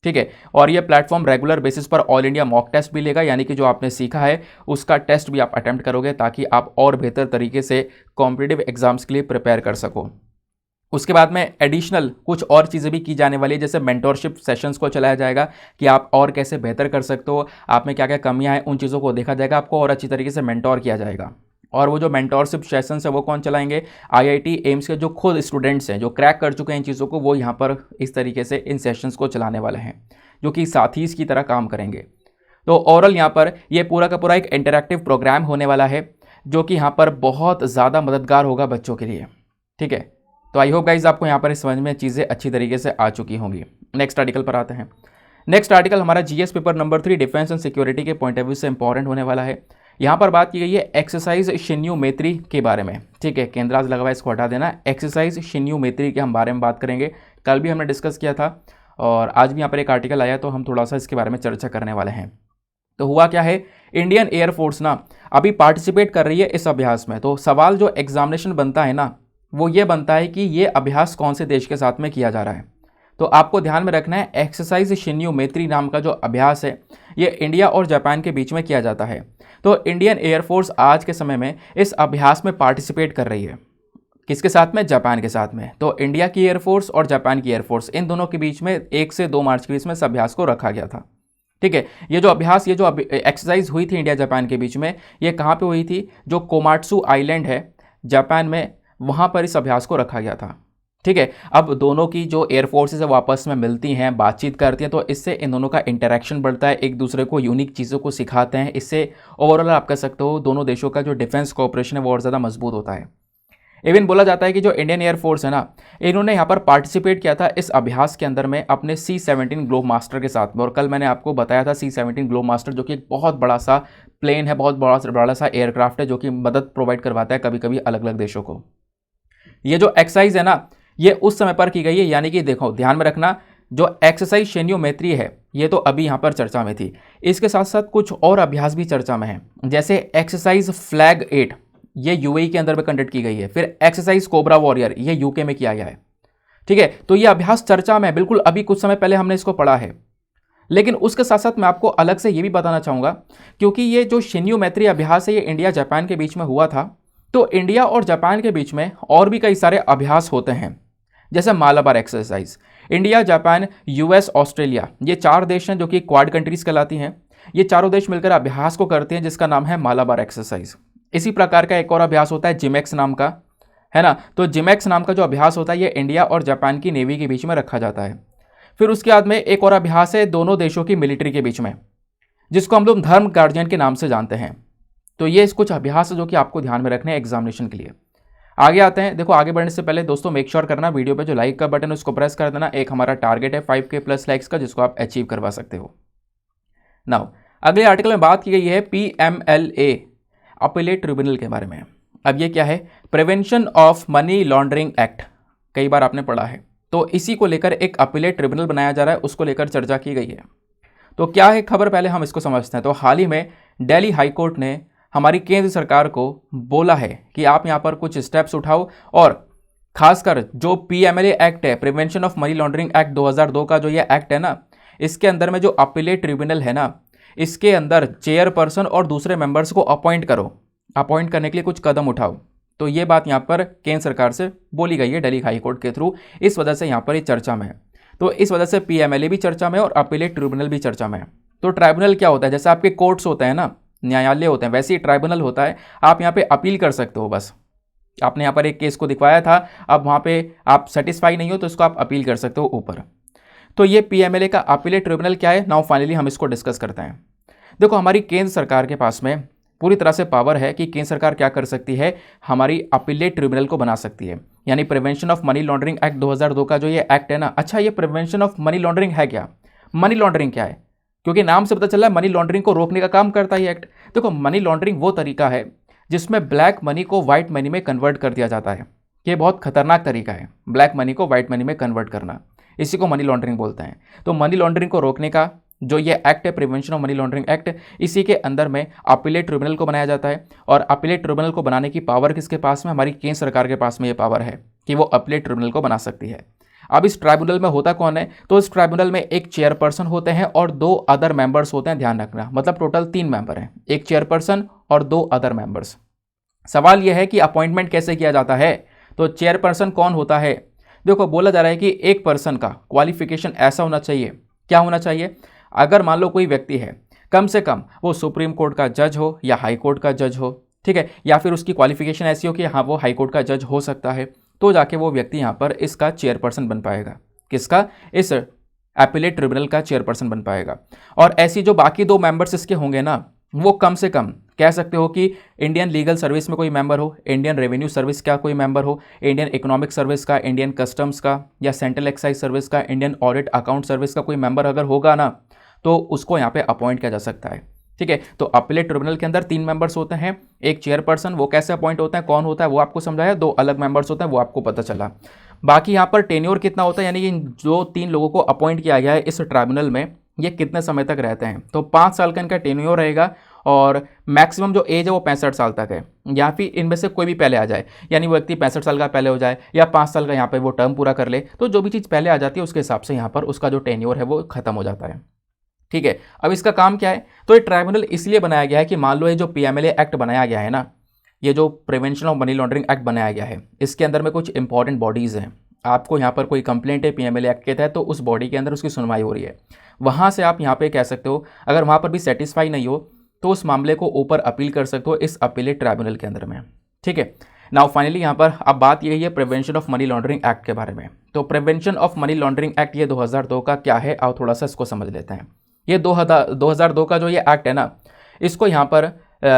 ठीक है, और ये प्लेटफॉर्म रेगुलर बेसिस पर ऑल इंडिया मॉक टेस्ट भी लेगा, यानी कि जो आपने सीखा है उसका टेस्ट भी आप अटेम्प्ट करोगे ताकि आप और बेहतर तरीके से कॉम्पिटिटिव एग्जाम्स के लिए प्रिपेयर कर सको। उसके बाद में एडिशनल कुछ और चीज़ें भी की जाने वाली है, जैसे मेंटोरशिप सेशंस को चलाया जाएगा कि आप और कैसे बेहतर कर सकते हो, आप में क्या क्या कमियां हैं, उन चीज़ों को देखा जाएगा, आपको और अच्छी तरीके से मेंटोर किया जाएगा। और वो जो मेंटोरशिप सेशंस है वो कौन चलाएंगे? आईआईटी एम्स के जो खुद स्टूडेंट्स हैं, जो क्रैक कर चुके हैं इन चीज़ों को, वो यहाँ पर इस तरीके से इन सेशंस को चलाने वाले हैं, जो कि साथीज़ की तरह काम करेंगे। तो ओवरऑल यहाँ पर ये पूरा का पूरा एक इंटरैक्टिव प्रोग्राम होने वाला है, जो कि यहाँ पर बहुत ज़्यादा मददगार होगा बच्चों के लिए। ठीक है, तो आई होप गाइज आपको यहाँ पर इस समझ में चीज़ें अच्छी तरीके से आ चुकी होंगी। नेक्स्ट आर्टिकल पर आते हैं। नेक्स्ट आर्टिकल हमारा GS paper number 3 defence and security के पॉइंट ऑफ व्यू से इंपॉर्टेंट होने वाला है। यहाँ पर बात की गई है एक्सरसाइज शिन्यूमेत्री के बारे में। ठीक है, केंद्राज लगा हुआ है, इसको हटा देना। एक्सरसाइज शिन्यूमेत्री के हम बारे में बात करेंगे। कल भी हमने डिस्कस किया था और आज भी यहाँ पर एक आर्टिकल आया, तो हम थोड़ा सा इसके बारे में चर्चा करने वाले हैं। तो हुआ क्या है, इंडियन एयरफोर्स ना अभी पार्टिसिपेट कर रही है इस अभ्यास में। तो सवाल जो एग्जामिनेशन बनता है ना, वो ये बनता है कि ये अभ्यास कौन से देश के साथ में किया जा रहा है। तो आपको ध्यान में रखना है, एक्सरसाइज शिन्यूमेत्री नाम का जो अभ्यास है ये इंडिया और जापान के बीच में किया जाता है। तो इंडियन एयरफोर्स आज के समय में इस अभ्यास में पार्टिसिपेट कर रही है। किसके साथ में? जापान के साथ में। तो इंडिया की एयरफोर्स और जापान की एयरफोर्स, इन दोनों के बीच में 1 से 2 मार्च के बीच में इस अभ्यास को रखा गया था। ठीक है, ये जो अभ्यास, ये जो एक्सरसाइज हुई थी इंडिया जापान के बीच में, ये कहाँ पे हुई थी? जो कोमात्सु आइलैंड है जापान में, वहाँ पर इस अभ्यास को रखा गया था। ठीक है, अब दोनों की जो एयरफोर्सेज है वो आपस में मिलती हैं, बातचीत करती हैं, तो इससे इन दोनों का इंटरेक्शन बढ़ता है, एक दूसरे को यूनिक चीज़ों को सिखाते हैं। इससे ओवरऑल आप कह सकते हो दोनों देशों का जो डिफेंस कोऑपरेशन है वो और ज़्यादा मजबूत होता है। इवन बोला जाता है कि जो इंडियन एयरफोर्स है ना, इन्होंने यहाँ पर पार्टिसिपेट किया था इस अभ्यास के अंदर में अपने C-17 ग्लोब मास्टर के साथ में। और कल मैंने आपको बताया था C-17 ग्लोब मास्टर जो कि एक बहुत बड़ा सा प्लेन है, बहुत बड़ा सा एयरक्राफ्ट है, जो कि मदद प्रोवाइड करवाता है कभी कभी अलग अलग देशों को। ये जो एक्सरसाइज है ना, ये उस समय पर की गई है, यानी कि देखो ध्यान में रखना, जो एक्सरसाइज शिन्यूमेत्री है ये तो अभी यहाँ पर चर्चा में थी, इसके साथ साथ कुछ और अभ्यास भी चर्चा में है। जैसे एक्सरसाइज फ्लैग 8, ये यूएई के अंदर में कंडक्ट की गई है। फिर एक्सरसाइज कोबरा वॉरियर, ये यूके में किया गया है। ठीक है, तो ये अभ्यास चर्चा में है, बिल्कुल अभी कुछ समय पहले हमने इसको पढ़ा है। लेकिन उसके साथ साथ मैं आपको अलग से ये भी बताना चाहूँगा, क्योंकि ये जो शिन्यूमेत्री अभ्यास है ये इंडिया जापान के बीच में हुआ था, तो इंडिया और जापान के बीच में और भी कई सारे अभ्यास होते हैं, जैसे Malabar exercise. India, Japan, US, Australia, ये 4 देश हैं जो कि क्वाड कंट्रीज कहलाती हैं। ये चारों देश मिलकर अभ्यास को करते हैं जिसका नाम है मालाबार एक्सरसाइज। इसी प्रकार का एक और अभ्यास होता है जिमेक्स नाम का, है ना। तो जिमेक्स नाम का जो अभ्यास होता है ये इंडिया और जापान की नेवी के बीच में रखा जाता है। फिर उसके बाद में एक और अभ्यास है दोनों देशों की मिलिट्री के बीच में, जिसको हम लोग धर्म गार्जियन के नाम से जानते हैं। तो ये कुछ अभ्यास है जो कि आपको ध्यान में रखने हैं एग्जामिनेशन के लिए। आगे आते हैं। देखो आगे बढ़ने से पहले दोस्तों मेक श्योर करना वीडियो पे जो लाइक का बटन है उसको प्रेस कर देना। एक हमारा टारगेट है 5K प्लस लाइक्स का, जिसको आप अचीव करवा सकते हो। नाउ अगले आर्टिकल में बात की गई है PMLA अपीलेट ट्रिब्यूनल के बारे में। अब ये क्या है? Prevention of money laundering act, कई बार आपने पढ़ा है। तो इसी को लेकर एक अपीलेट ट्रिब्यूनल बनाया जा रहा है, उसको लेकर चर्चा की गई है। तो क्या है खबर, पहले हम इसको समझते हैं। तो हाल ही में दिल्ली हाई कोर्ट ने हमारी केंद्र सरकार को बोला है कि आप यहाँ पर कुछ स्टेप्स उठाओ, और खासकर जो PMLA एक्ट है, prevention of money laundering act 2002 का जो ये एक्ट है ना, इसके अंदर में जो अपीलेट ट्रिब्यूनल है ना, इसके अंदर चेयरपर्सन और दूसरे मेंबर्स को अपॉइंट करो, अपॉइंट करने के लिए कुछ कदम उठाओ। तो ये बात यहाँ पर केंद्र सरकार से बोली गई है दिल्ली हाई कोर्ट के थ्रू, इस वजह से यहाँ पर ये चर्चा में है। तो इस वजह से PMLA भी चर्चा में और अपीलेट ट्रिब्यूनल भी चर्चा में है। तो ट्राइब्यूनल क्या होता है? जैसे आपके कोर्ट्स होते हैं ना, न्यायालय होते हैं, वैसे ही ट्राइब्यूनल होता है। आप यहाँ पे अपील कर सकते हो, बस आपने यहाँ पर एक केस को दिखवाया था, अब वहाँ पे आप सेटिस्फाई नहीं हो तो इसको आप अपील कर सकते हो ऊपर। तो ये PMLA का अपीलेट ट्रिब्यूनल क्या है, नाउ फाइनली हम इसको डिस्कस करते हैं। देखो हमारी केंद्र सरकार के पास में पूरी तरह से पावर है कि केंद्र सरकार क्या कर सकती है, हमारी अपीलेट ट्रिब्यूनल को बना सकती है, यानी prevention of money laundering act 2002 का जो ये एक्ट है ना। अच्छा, ये प्रिवेंशन ऑफ मनी लॉन्ड्रिंग है क्या? मनी लॉन्ड्रिंग क्या है? क्योंकि नाम से पता चल रहा है मनी लॉन्ड्रिंग को रोकने का काम करता है ये एक्ट। देखो मनी लॉन्ड्रिंग वो तरीका है जिसमें ब्लैक मनी को व्हाइट मनी में कन्वर्ट कर दिया जाता है। ये बहुत खतरनाक तरीका है, ब्लैक मनी को व्हाइट मनी में कन्वर्ट करना, इसी को मनी लॉन्ड्रिंग बोलते हैं। तो मनी लॉन्ड्रिंग को रोकने का जो ये एक्ट है, prevention of money laundering act, इसी के अंदर में अपीलेट ट्रिब्यूनल को बनाया जाता है। और अपीलेट ट्रिब्यूनल को बनाने की पावर किसके पास में? हमारी केंद्र सरकार के पास में ये पावर है कि वो अपीलेट ट्रिब्यूनल को बना सकती है। अब इस ट्राइब्यूनल में होता कौन है? तो इस ट्राइब्यूनल में एक चेयरपर्सन होते हैं और 2 अदर मेंबर्स होते हैं, ध्यान रखना, मतलब टोटल 3 मेंबर हैं, एक चेयरपर्सन और 2 अदर मेंबर्स। सवाल यह है कि अपॉइंटमेंट कैसे किया जाता है? तो चेयरपर्सन कौन होता है? देखो बोला जा रहा है कि एक पर्सन का क्वालिफिकेशन ऐसा होना चाहिए, क्या होना चाहिए? अगर मान लो कोई व्यक्ति है, कम से कम वो सुप्रीम कोर्ट का जज हो या हाई कोर्ट का जज हो, ठीक है, या फिर उसकी क्वालिफिकेशन ऐसी हो कि हाँ वो हाई कोर्ट का जज हो सकता है, तो जाके वो व्यक्ति यहाँ पर इसका चेयरपर्सन बन पाएगा। किसका? इस अपीलेट ट्रिब्यूनल का चेयरपर्सन बन पाएगा। और ऐसी जो बाकी 2 मेंबर्स इसके होंगे ना, वो कम से कम कह सकते हो कि इंडियन लीगल सर्विस में कोई मेंबर हो, इंडियन रेवेन्यू सर्विस का कोई मेंबर हो, इंडियन इकोनॉमिक सर्विस का, इंडियन कस्टम्स का, या सेंट्रल एक्साइज सर्विस का, इंडियन ऑडिट अकाउंट सर्विस का कोई मेंबर अगर होगा ना, तो उसको यहाँ पे अपॉइंट किया जा सकता है। ठीक है, तो अपीलेट ट्रिब्यूनल के अंदर 3 मेंबर्स होते हैं, एक चेयरपर्सन, वो कैसे अपॉइंट होता है, कौन होता है वो आपको समझाया, 2 अलग मेंबर्स होते हैं वो आपको पता चला। बाकी यहाँ पर टेन्योर कितना होता है, यानी कि जो 3 लोगों को अपॉइंट किया गया है इस ट्राइब्यूनल में, ये कितने समय तक रहते हैं? तो 5 साल का इनका टेन्योर रहेगा, और मैक्सिमम जो एज है वो 65 साल तक है, या फिर इनमें से कोई भी पहले आ जाए, यानी वो व्यक्ति 65 साल का पहले हो जाए या 5 साल का यहाँ पे वो टर्म पूरा कर ले, तो जो भी चीज़ पहले आ जाती है उसके हिसाब से यहाँ पर उसका जो टेन्योर है वो खत्म हो जाता है। ठीक है, अब इसका काम क्या है? तो ये ट्राइब्यूनल इसलिए बनाया गया है कि मान लो ये जो PMLA एक्ट बनाया गया है ना, ये जो prevention of money laundering act बनाया गया है, इसके अंदर में कुछ इंपॉर्टेंट बॉडीज़ हैं। आपको यहाँ पर कोई कंप्लेंट है PMLA एक्ट के तहत, तो उस बॉडी के अंदर उसकी सुनवाई हो रही है, वहाँ से आप यहाँ पे कह सकते हो, अगर वहाँ पर भी सेटिस्फाई नहीं हो तो उस मामले को ऊपर अपील कर सकते हो इस अपीलेट ट्राइब्यूनल के अंदर में। ठीक है, नाउ फाइनली यहाँ पर अब बात यही है prevention of money laundering act के बारे में। तो prevention of money laundering act ये 2002 का क्या है, आओ थोड़ा सा इसको समझ लेते हैं। ये 2002 का जो ये एक्ट है ना, इसको यहाँ पर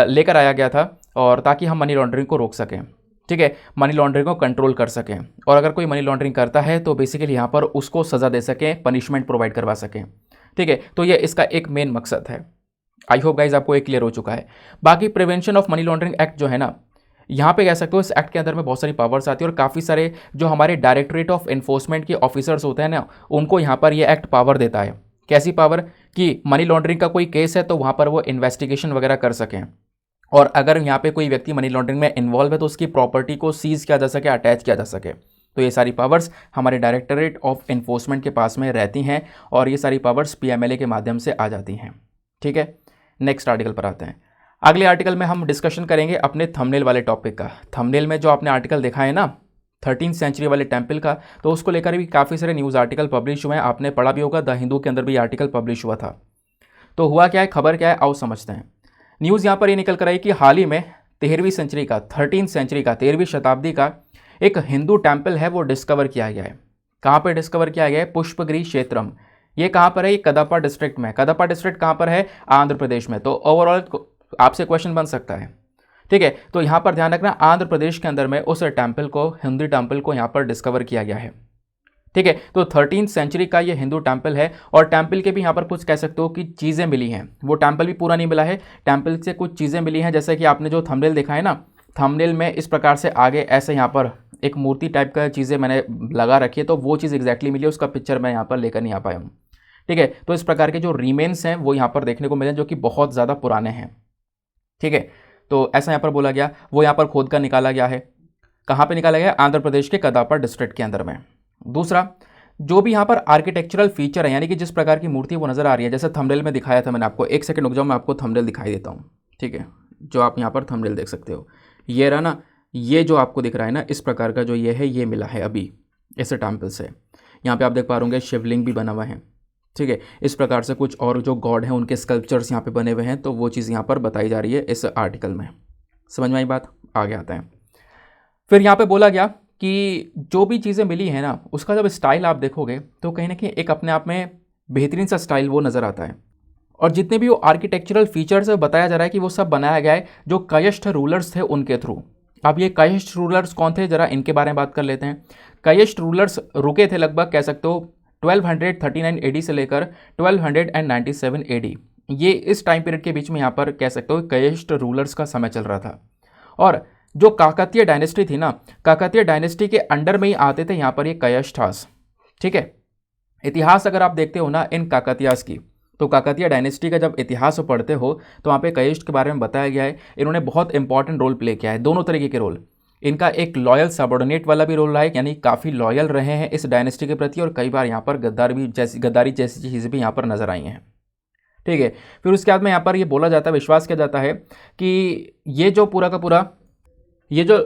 लेकर आया गया था, और ताकि हम मनी लॉन्ड्रिंग को रोक सकें। ठीक है, मनी लॉन्ड्रिंग को कंट्रोल कर सकें, और अगर कोई मनी लॉन्ड्रिंग करता है तो बेसिकली यहाँ पर उसको सज़ा दे सकें, पनिशमेंट प्रोवाइड करवा सकें। ठीक है, तो ये इसका एक मेन मकसद है। आई होप गाइज आपको एक क्लियर हो चुका है। बाकी prevention of money laundering act जो है ना, यहाँ पे कह सकते हो इस एक्ट के अंदर में बहुत सारी पावर्स आती है, और काफ़ी सारे जो हमारे डायरेक्टरेट ऑफ एनफोर्समेंट के ऑफिसर्स होते हैं ना, उनको यहाँ पर ये एक्ट पावर देता है। कैसी पावर? कि मनी लॉन्ड्रिंग का कोई केस है तो वहाँ पर वो इन्वेस्टिगेशन वगैरह कर सकें, और अगर यहाँ पे कोई व्यक्ति मनी लॉन्ड्रिंग में इन्वॉल्व है तो उसकी प्रॉपर्टी को सीज किया जा सके, अटैच किया जा सके। तो ये सारी पावर्स हमारे डायरेक्टरेट ऑफ एनफोर्समेंट के पास में रहती हैं, और ये सारी पावर्स PMLA के माध्यम से आ जाती हैं। ठीक है, नेक्स्ट आर्टिकल पर आते हैं। अगले आर्टिकल में हम डिस्कशन करेंगे अपने थंबनेल वाले टॉपिक का। थंबनेल में जो आपने आर्टिकल देखा है ना 13th सेंचुरी वाले टेम्पल का, तो उसको लेकर भी काफ़ी सारे न्यूज़ आर्टिकल पब्लिश हुए हैं। आपने पढ़ा भी होगा, द हिंदू के अंदर भी आर्टिकल पब्लिश हुआ था। तो हुआ क्या है, खबर क्या है, आओ समझते हैं। न्यूज़ यहाँ पर ये निकल कर आई कि हाल ही में 13वीं सेंचुरी का 13वीं शताब्दी का एक हिंदू टेम्पल है वो डिस्कवर किया गया है। कहाँ पर डिस्कवर किया गया है? पुष्पगिरी क्षेत्रम, ये कहाँ पर है? ये कदपा डिस्ट्रिक्ट में। कदपा डिस्ट्रिक्ट कहाँ पर है? आंध्र प्रदेश में। तो ओवरऑल आपसे क्वेश्चन बन सकता है, ठीक है। तो यहाँ पर ध्यान रखना, आंध्र प्रदेश के अंदर में उस टेम्पल को, हिंदू टेम्पल को यहाँ पर डिस्कवर किया गया है, ठीक है। तो 13th सेंचुरी का ये हिंदू टेम्पल है और टेम्पल के भी यहाँ पर कुछ कह सकते हो कि चीज़ें मिली हैं। वो टेम्पल भी पूरा नहीं मिला है, टेम्पल से कुछ चीज़ें मिली हैं, जैसे कि आपने जो थंबनेल देखा है ना, थंबनेल में इस प्रकार से आगे ऐसे यहाँ पर एक मूर्ति टाइप का चीज़ें मैंने लगा रखी है, तो वो चीज़ एग्जैक्टली मिली है, उसका पिक्चर मैं यहाँ पर लेकर नहीं आ पाया हूँ, ठीक है। तो इस प्रकार के जो रिमेन्स हैं वो यहाँ पर देखने को मिले, जो कि बहुत ज़्यादा पुराने हैं, ठीक है। तो ऐसा यहाँ पर बोला गया, वो यहाँ पर खोद कर निकाला गया है। कहाँ पे निकाला गया? आंध्र प्रदेश के कदापा डिस्ट्रिक्ट के अंदर में। दूसरा, जो भी यहाँ पर आर्किटेक्चरल फीचर है, यानी कि जिस प्रकार की मूर्ति वो नज़र आ रही है, जैसे थंबनेल में दिखाया था मैंने आपको, एक सेकंड रुक जाओ, मैं आपको थंबनेल दिखाई देता हूँ, ठीक है। जो आप यहाँ पर थंबनेल देख सकते हो, ये रहा ना, ये जो आपको दिख रहा है ना, इस प्रकार का जो ये है, ये मिला है अभी इस टेम्पल से। यहाँ पे आप देख पा रहे होंगे शिवलिंग भी बना हुआ है, ठीक है। इस प्रकार से कुछ और जो गॉड हैं उनके स्कल्पचर्स यहाँ पे बने हुए हैं, तो वो चीज़ यहाँ पर बताई जा रही है इस आर्टिकल में। समझ में आई बात? आगे आते हैं। फिर यहाँ पे बोला गया कि जो भी चीज़ें मिली हैं ना, उसका जब स्टाइल आप देखोगे तो कहीं ना कहीं एक अपने आप में बेहतरीन सा स्टाइल वो नज़र आता है। और जितने भी वो आर्किटेक्चरल फीचर्स है, बताया जा रहा है कि वो सब बनाया गया है जो कयस्थ रूलर्स थे उनके थ्रू। अब ये कयस्थ रूलर्स कौन थे, जरा इनके बारे में बात कर लेते हैं। कयस्थ रूलर्स रुके थे लगभग कह सकते हो 1239 AD से लेकर 1297 AD। ये इस टाइम पीरियड के बीच में यहाँ पर कह सकते हो कयस्थ रूलर्स का समय चल रहा था। और जो काकतीय डायनेस्टी थी ना, काकतीय डायनेस्टी के अंडर में ही आते थे यहाँ पर ये कयस्थास, ठीक है। इतिहास अगर आप देखते हो ना इन काकतीयास की, तो काकतीय डायनेस्टी का जब इतिहास पढ़ते हो तो वहाँ पे कयस्थ के बारे में बताया गया है। इन्होंने बहुत इंपॉर्टेंट रोल प्ले किया है, दोनों तरीके के रोल। इनका एक लॉयल सबॉर्डिनेट वाला भी रोल रहा है, यानी काफ़ी लॉयल रहे हैं इस डायनेस्टी के प्रति, और कई बार यहाँ पर गद्दारी जैसी चीज़ें भी यहाँ पर नजर आई हैं, ठीक है। फिर उसके बाद में यहाँ पर ये बोला जाता है, विश्वास किया जाता है कि ये जो पूरा का पूरा ये जो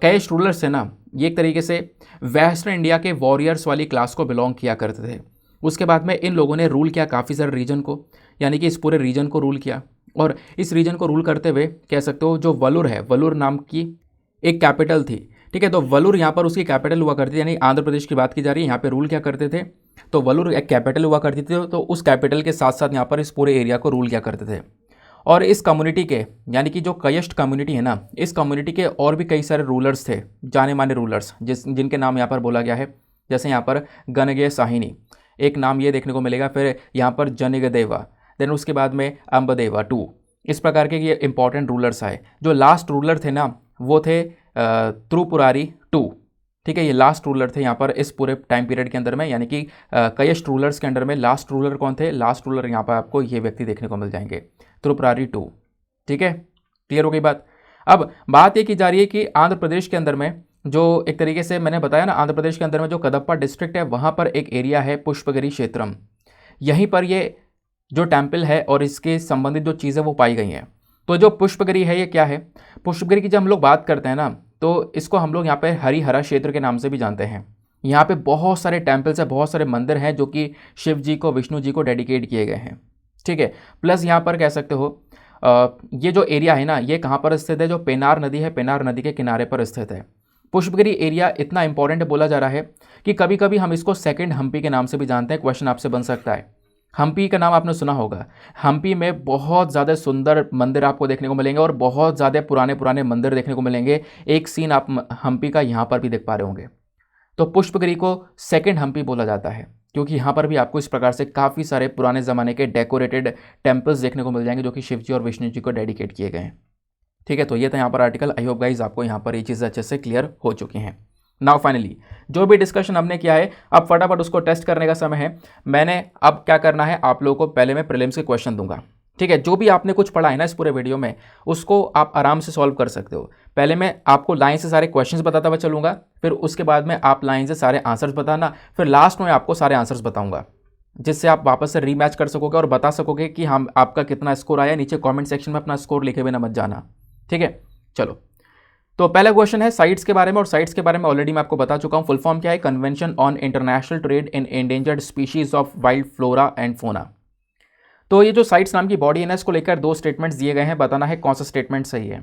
कयस्थ रूलर्स है ना, ये एक तरीके से वेस्टर्न इंडिया के वॉरियर्स वाली क्लास को बिलोंग किया करते थे। उसके बाद में इन लोगों ने रूल किया काफ़ी सारे रीजन को, यानी कि इस पूरे रीजन को रूल किया। और इस रीजन को रूल करते हुए कह सकते हो जो वलूर है, वलूर नाम की एक कैपिटल थी, ठीक है। तो वलूर यहाँ पर उसकी कैपिटल हुआ करती थी, यानी आंध्र प्रदेश की बात की जा रही है, यहाँ पे रूल क्या करते थे, तो वलूर एक कैपिटल हुआ करती थी, तो उस कैपिटल के साथ साथ यहाँ पर इस पूरे एरिया को रूल किया करते थे। और इस कम्युनिटी के, यानी कि जो कयस्थ कम्युनिटी है ना, इस कम्युनिटी के और भी कई सारे रूलर्स थे, जाने माने रूलर्स, जिनके नाम यहाँ पर बोला गया है। जैसे यहाँ पर गणगेय साहिनी एक नाम ये देखने को मिलेगा, फिर यहाँ पर जनिगदेवा, देन उसके बाद में अम्बदेवा टू, इस प्रकार के ये इंपॉर्टेंट रूलर्स आए। जो लास्ट रूलर थे ना, वो थे त्रिपुरारी टू, ठीक है। ये लास्ट रूलर थे यहाँ पर इस पूरे टाइम पीरियड के अंदर में, यानी कि कयस्थ रूलर्स के अंडर में लास्ट रूलर कौन थे? लास्ट रूलर यहाँ पर आपको ये व्यक्ति देखने को मिल जाएंगे, त्रिपुरारी टू, ठीक है। क्लियर हो गई बात? अब बात ये की जा रही है कि आंध्र प्रदेश के अंदर में जो एक तरीके से मैंने बताया ना, आंध्र प्रदेश के अंदर में जो कदप्पा डिस्ट्रिक्ट है, वहाँ पर एक एरिया है पुष्पगिरी क्षेत्रम, यहीं पर ये जो टेम्पल है और इसके संबंधित जो चीज़ें वो पाई गई हैं। तो जो पुष्पगिरी है ये क्या है? पुष्पगिरी की जब हम लोग बात करते हैं ना, तो इसको हम लोग यहाँ पे हरिहरा क्षेत्र के नाम से भी जानते हैं। यहाँ पे बहुत सारे टेम्पल्स हैं, बहुत सारे मंदिर हैं जो कि शिव जी को, विष्णु जी को डेडिकेट किए गए हैं, ठीक है। प्लस यहाँ पर कह सकते हो ये जो एरिया है ना, ये कहाँ पर स्थित है? जो पेनार नदी है, पेनार नदी के किनारे पर स्थित है। पुष्पगिरी एरिया इतना इंपॉर्टेंट बोला जा रहा है कि कभी कभी हम इसको सेकंड हम्पी के नाम से भी जानते हैं। क्वेश्चन आपसे बन सकता है, हम्पी का नाम आपने सुना होगा। हम्पी में बहुत ज़्यादा सुंदर मंदिर आपको देखने को मिलेंगे और बहुत ज़्यादा पुराने पुराने मंदिर देखने को मिलेंगे। एक सीन आप हम्पी का यहाँ पर भी देख पा रहे होंगे। तो पुष्पगिरी को सेकंड हम्पी बोला जाता है क्योंकि यहाँ पर भी आपको इस प्रकार से काफ़ी सारे पुराने ज़माने के डेकोरेटेड टेम्पल्स देखने को मिल जाएंगे जो कि शिव जी और विष्णु जी को डेडिकेट किए गए हैं, ठीक है। तो ये था यहाँ पर आर्टिकल। आई होप गाइज आपको यहाँ पर ये चीज़ें अच्छे से क्लियर हो चुकी हैं। नाउ फाइनली जो भी डिस्कशन हमने किया है, अब फटाफट उसको टेस्ट करने का समय है। मैंने अब क्या करना है, आप लोगों को पहले मैं प्रीलिम्स के क्वेश्चन दूंगा, ठीक है। जो भी आपने कुछ पढ़ा है ना इस पूरे वीडियो में, उसको आप आराम से सॉल्व कर सकते हो। पहले मैं आपको लाइन से सारे क्वेश्चंस बताता हुआ चलूंगा, फिर उसके बाद में आप लाइन से सारे आंसर्स बताना, फिर लास्ट में आपको सारे आंसर्स बताऊंगा, जिससे आप वापस से रीमैच कर सकोगे और बता सकोगे कि हम आपका कितना स्कोर आया। नीचे कॉमेंट सेक्शन में अपना स्कोर लिखे बिना मत जाना, ठीक है। चलो, तो पहला क्वेश्चन है साइट्स के बारे में, और साइट्स के बारे में ऑलरेडी मैं आपको बता चुका हूं। फुल फॉर्म क्या है? Convention on international trade in endangered species of wild flora and fauna. तो ये जो साइट्स नाम की बॉडी है ना, इसको लेकर दो स्टेटमेंट्स दिए गए हैं, बताना है कौन सा स्टेटमेंट सही है।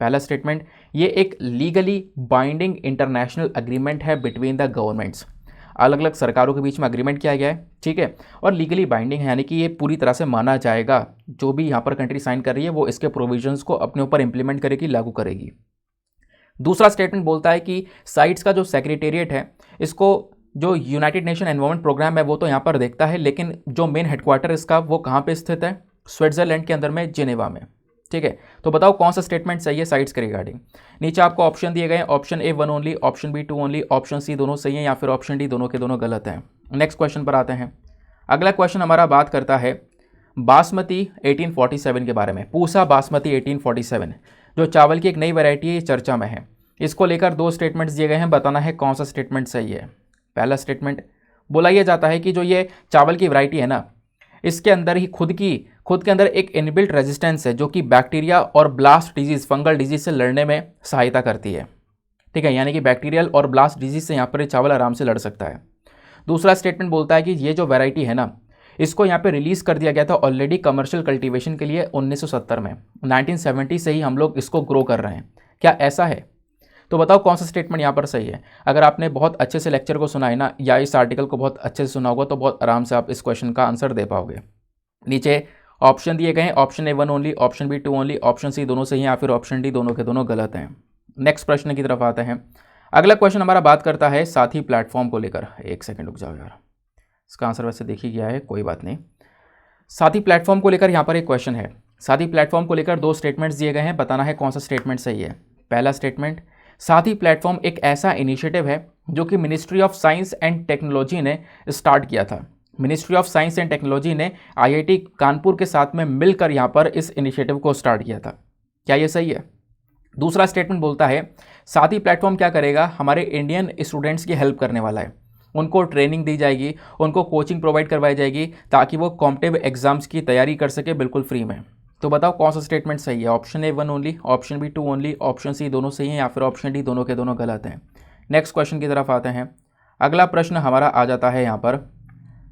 पहला स्टेटमेंट, ये एक लीगली बाइंडिंग इंटरनेशनल एग्रीमेंट है बिटवीन द गवर्नमेंट्स। अलग अलग सरकारों के बीच में अग्रीमेंट किया गया है, ठीक है, और लीगली बाइंडिंग है, यानी कि ये पूरी तरह से माना जाएगा। जो भी यहाँ पर कंट्री साइन कर रही है वो इसके प्रोविजंस को अपने ऊपर इंप्लीमेंट करेगी, लागू करेगी। दूसरा स्टेटमेंट बोलता है कि साइट्स का जो सेक्रेटेरिएट है, इसको जो यूनाइटेड नेशन एनवायरमेंट प्रोग्राम है वो तो यहाँ पर देखता है, लेकिन जो मेन हेडक्वार्टर इसका वो कहाँ पे स्थित है? स्विट्जरलैंड के अंदर में, जिनेवा में, ठीक है। तो बताओ कौन सा स्टेटमेंट सही है साइट्स के रिगार्डिंग। नीचे आपको ऑप्शन दिए गए हैं, option A 1 only, option B 2 only, option C दोनों सही है, या फिर ऑप्शन डी दोनों के दोनों गलत हैं। नेक्स्ट क्वेश्चन पर आते हैं। अगला क्वेश्चन हमारा बात करता है बासमती 1847 के बारे में। पूसा बासमती 1847 जो चावल की एक नई वैरायटी है, ये चर्चा में है। इसको लेकर 2 स्टेटमेंट्स दिए गए हैं, बताना है कौन सा स्टेटमेंट सही है। पहला स्टेटमेंट बोला यह जाता है कि जो ये चावल की वैरायटी है ना, इसके अंदर ही खुद के अंदर एक इनबिल्ट रेजिस्टेंस है, जो कि बैक्टीरिया और ब्लास्ट डिजीज, फंगल डिजीज से लड़ने में सहायता करती है, ठीक है, यानी कि बैक्टीरियल और ब्लास्ट डिजीज से यहाँ पर चावल आराम से लड़ सकता है। दूसरा स्टेटमेंट बोलता है कि ये जो वैरायटी है ना, इसको यहाँ पे रिलीज़ कर दिया गया था ऑलरेडी कमर्शियल कल्टीवेशन के लिए 1970 में। 1970 से ही हम लोग इसको ग्रो कर रहे हैं। क्या ऐसा है? तो बताओ कौन सा स्टेटमेंट यहाँ पर सही है। अगर आपने बहुत अच्छे से लेक्चर को सुना है ना, या इस आर्टिकल को बहुत अच्छे से सुना होगा, तो बहुत आराम से आप इस क्वेश्चन का आंसर दे पाओगे। नीचे ऑप्शन दिए गए हैं, option A 1 only, option B 2 only, option C दोनों सही हैं, या फिर ऑप्शन डी दोनों के दोनों गलत हैं। नेक्स्ट प्रश्न की तरफ आते हैं। अगला क्वेश्चन हमारा बात करता है साथी प्लेटफॉर्म को लेकर। एक सेकंड रुक जाओ यार, इसका आंसर वैसे देख ही गया है, कोई बात नहीं। साथी प्लेटफॉर्म को लेकर यहाँ पर एक क्वेश्चन है। साथी प्लेटफॉर्म को लेकर 2 स्टेटमेंट्स दिए गए हैं, बताना है कौन सा स्टेटमेंट सही है। पहला स्टेटमेंट, साथी प्लेटफॉर्म एक ऐसा इनिशिएटिव है जो कि ministry of science and technology ने स्टार्ट किया था। Ministry of science and technology ने आईआईटी कानपुर के साथ में मिलकर यहाँ पर इस इनिशिएटिव को स्टार्ट किया था। क्या ये सही है? दूसरा स्टेटमेंट बोलता है साथी प्लेटफॉर्म क्या करेगा, हमारे इंडियन स्टूडेंट्स की हेल्प करने वाला है। उनको ट्रेनिंग दी जाएगी, उनको कोचिंग प्रोवाइड करवाई जाएगी, ताकि वो कॉम्पिटिटिव एग्जाम्स की तैयारी कर सके बिल्कुल फ्री में। तो बताओ कौन सा स्टेटमेंट सही है। Option A 1 only, option B 2 only, option C दोनों सही हैं, या फिर ऑप्शन डी दोनों के दोनों गलत हैं। नेक्स्ट क्वेश्चन की तरफ आते हैं। अगला प्रश्न हमारा आ जाता है यहाँ पर,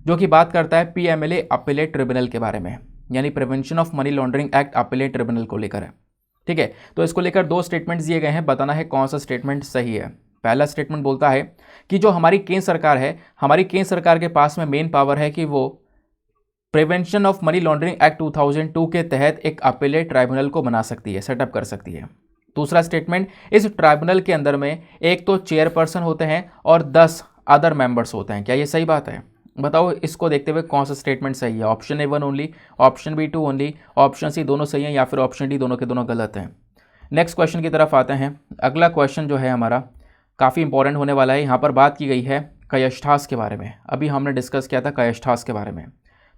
जो कि बात करता है PMLA अपीलेट ट्रिब्यूनल के बारे में, यानी prevention of money laundering act appellate tribunal को लेकर है, ठीक है। तो इसको लेकर 2 स्टेटमेंट्स दिए गए हैं, बताना है कौन सा स्टेटमेंट सही है। पहला स्टेटमेंट बोलता है कि जो हमारी केंद्र सरकार है, हमारी केंद्र सरकार के पास में मेन पावर है कि वो prevention of money laundering act 2002 के तहत एक अपीलेट ट्राइब्यूनल को बना सकती है, सेटअप कर सकती है। दूसरा स्टेटमेंट, इस ट्राइब्यूनल के अंदर में एक तो चेयरपर्सन होते हैं और 10 अदर मेंबर्स होते हैं। क्या ये सही बात है? बताओ इसको देखते हुए कौन सा स्टेटमेंट सही है। Option A 1 only, option B 2 only, option C दोनों सही हैं, या फिर ऑप्शन डी दोनों के दोनों गलत हैं। नेक्स्ट क्वेश्चन की तरफ आते हैं। अगला क्वेश्चन जो है हमारा काफ़ी इंपॉर्टेंट होने वाला है। यहाँ पर बात की गई है कायस्थास के बारे में। अभी हमने डिस्कस किया था कायस्थास के बारे में।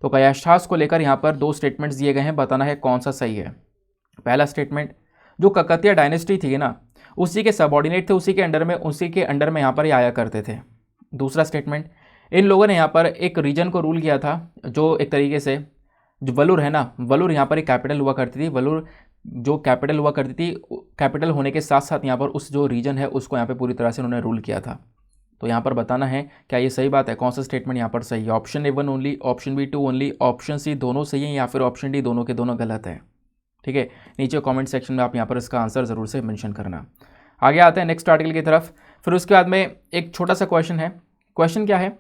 तो कायस्थास को लेकर यहाँ पर 2 स्टेटमेंट्स दिए गए हैं, बताना है कौन सा सही है। पहला स्टेटमेंट, जो ककतिया डायनेस्टी थी ना, उसी के सबॉर्डिनेट थे, उसी के अंडर में यहाँ पर ये आया करते थे। दूसरा स्टेटमेंट, इन लोगों ने यहाँ पर एक रीजन को रूल किया था, जो एक तरीके से जो वलूर है ना, वलूर यहाँ पर एक कैपिटल हुआ करती थी। वलूर जो कैपिटल हुआ करती थी, कैपिटल होने के साथ साथ यहाँ पर उस जो रीजन है उसको यहाँ पे पूरी तरह से उन्होंने रूल किया था। तो यहाँ पर बताना है क्या ये सही बात है, कौन सा स्टेटमेंट यहाँ पर सही है। Option A 1 only, option B 2 only, option C दोनों सही हैं, या फिर ऑप्शन डी दोनों के दोनों गलत है, ठीक है। नीचे कमेंट सेक्शन में आप यहाँ पर इसका आंसर ज़रूर से मेंशन करना। आगे आते हैं नेक्स्ट आर्टिकल की तरफ। फिर उसके बाद में एक छोटा सा क्वेश्चन है। क्वेश्चन क्या है,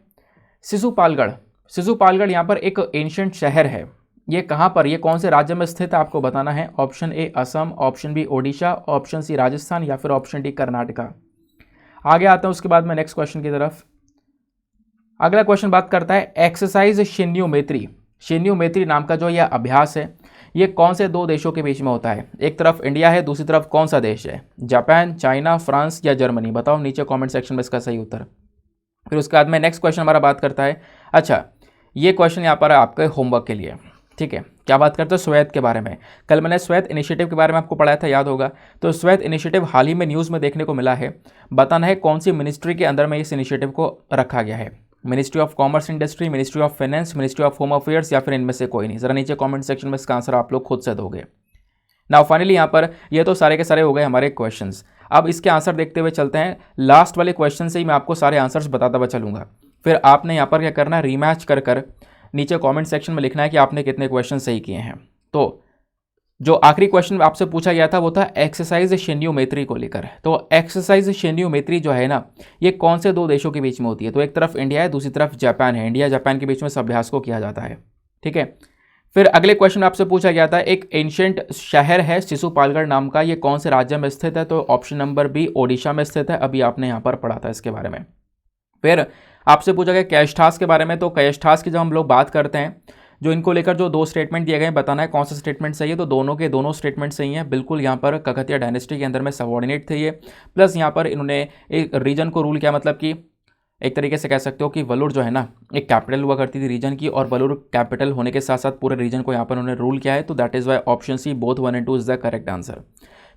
शिशुपालगढ़ यहाँ पर एक एंशिएंट शहर है, ये कहाँ पर, ये कौन से राज्य में स्थित है, आपको बताना है। Option A Assam, option B Odisha, option C Rajasthan, या फिर ऑप्शन डी कर्नाटका। आगे आते हैं उसके बाद में नेक्स्ट क्वेश्चन की तरफ। अगला क्वेश्चन बात करता है एक्सरसाइज शिन्यूमेत्री नाम का जो यह अभ्यास है, ये कौन से 2 देशों के बीच में होता है। एक तरफ इंडिया है, दूसरी तरफ कौन सा देश है, जापान, चाइना, फ्रांस या जर्मनी। बताओ नीचे कमेंट सेक्शन में इसका सही उत्तर। फिर उसके बाद में नेक्स्ट क्वेश्चन हमारा बात करता है, अच्छा ये क्वेश्चन यहाँ पर है आपके होमवर्क के लिए, ठीक है। क्या बात करते हैं, श्वेत के बारे में। कल मैंने श्वेत इनिशिएटिव के बारे में आपको पढ़ाया था, याद होगा। तो श्वेत इनिशिएटिव हाल ही में न्यूज़ में देखने को मिला है। बताना है कौन सी मिनिस्ट्री के अंदर में इस इनिशिएटिव को रखा गया है। Ministry of commerce industry, ministry of finance, ministry of home affairs, या फिर इनमें से कोई नहीं। ज़रा नीचे कॉमेंट सेक्शन में इसका आंसर आप लोग खुद से दोगे। नाउ फाइनली यहाँ पर ये तो सारे के सारे हो गए हमारे क्वेश्चंस। अब इसके आंसर देखते हुए चलते हैं। लास्ट वाले क्वेश्चन से ही मैं आपको सारे आंसर्स बताता हुआ चलूँगा। फिर आपने यहाँ पर क्या करना है, रीमैच कर नीचे कमेंट सेक्शन में लिखना है कि आपने कितने क्वेश्चन सही किए हैं। तो जो आखिरी क्वेश्चन आपसे पूछा गया था वो था एक्सरसाइज शेन्योमेट्री को लेकर। तो एक्सरसाइज शेन्योमेट्री जो है ना, ये कौन से दो देशों के बीच में होती है? तो एक तरफ इंडिया है, दूसरी तरफ जापान है। इंडिया जापान के बीच में इस अभ्यास को किया जाता है, ठीक है। फिर अगले क्वेश्चन आपसे पूछा गया था, एक एंशियंट शहर है शिशुपालगढ़ नाम का, ये कौन से राज्य में स्थित है? तो ऑप्शन नंबर बी ओडिशा में स्थित है। अभी आपने यहाँ पर पढ़ा था इसके बारे में। फिर आपसे पूछा गया कैशठास के बारे में। तो कैशठास की जब हम लोग बात करते हैं, जो इनको लेकर जो दो स्टेटमेंट दिए गए हैं, बताना है कौन सा स्टेटमेंट सही है। तो दोनों के दोनों स्टेटमेंट सही हैं बिल्कुल। यहाँ पर ककतिया डायनेस्टी के अंदर में सबऑर्डिनेट थे ये, प्लस यहाँ पर इन्होंने एक रीजन को रूल किया, मतलब कि एक तरीके से कह सकते हो कि वलूर जो है ना, एक कैपिटल हुआ करती थी रीजन की, और वलूर कैपिटल होने के साथ साथ पूरे रीजन को यहाँ पर उन्होंने रूल किया है। तो that is why option C both 1 and 2 is the correct answer.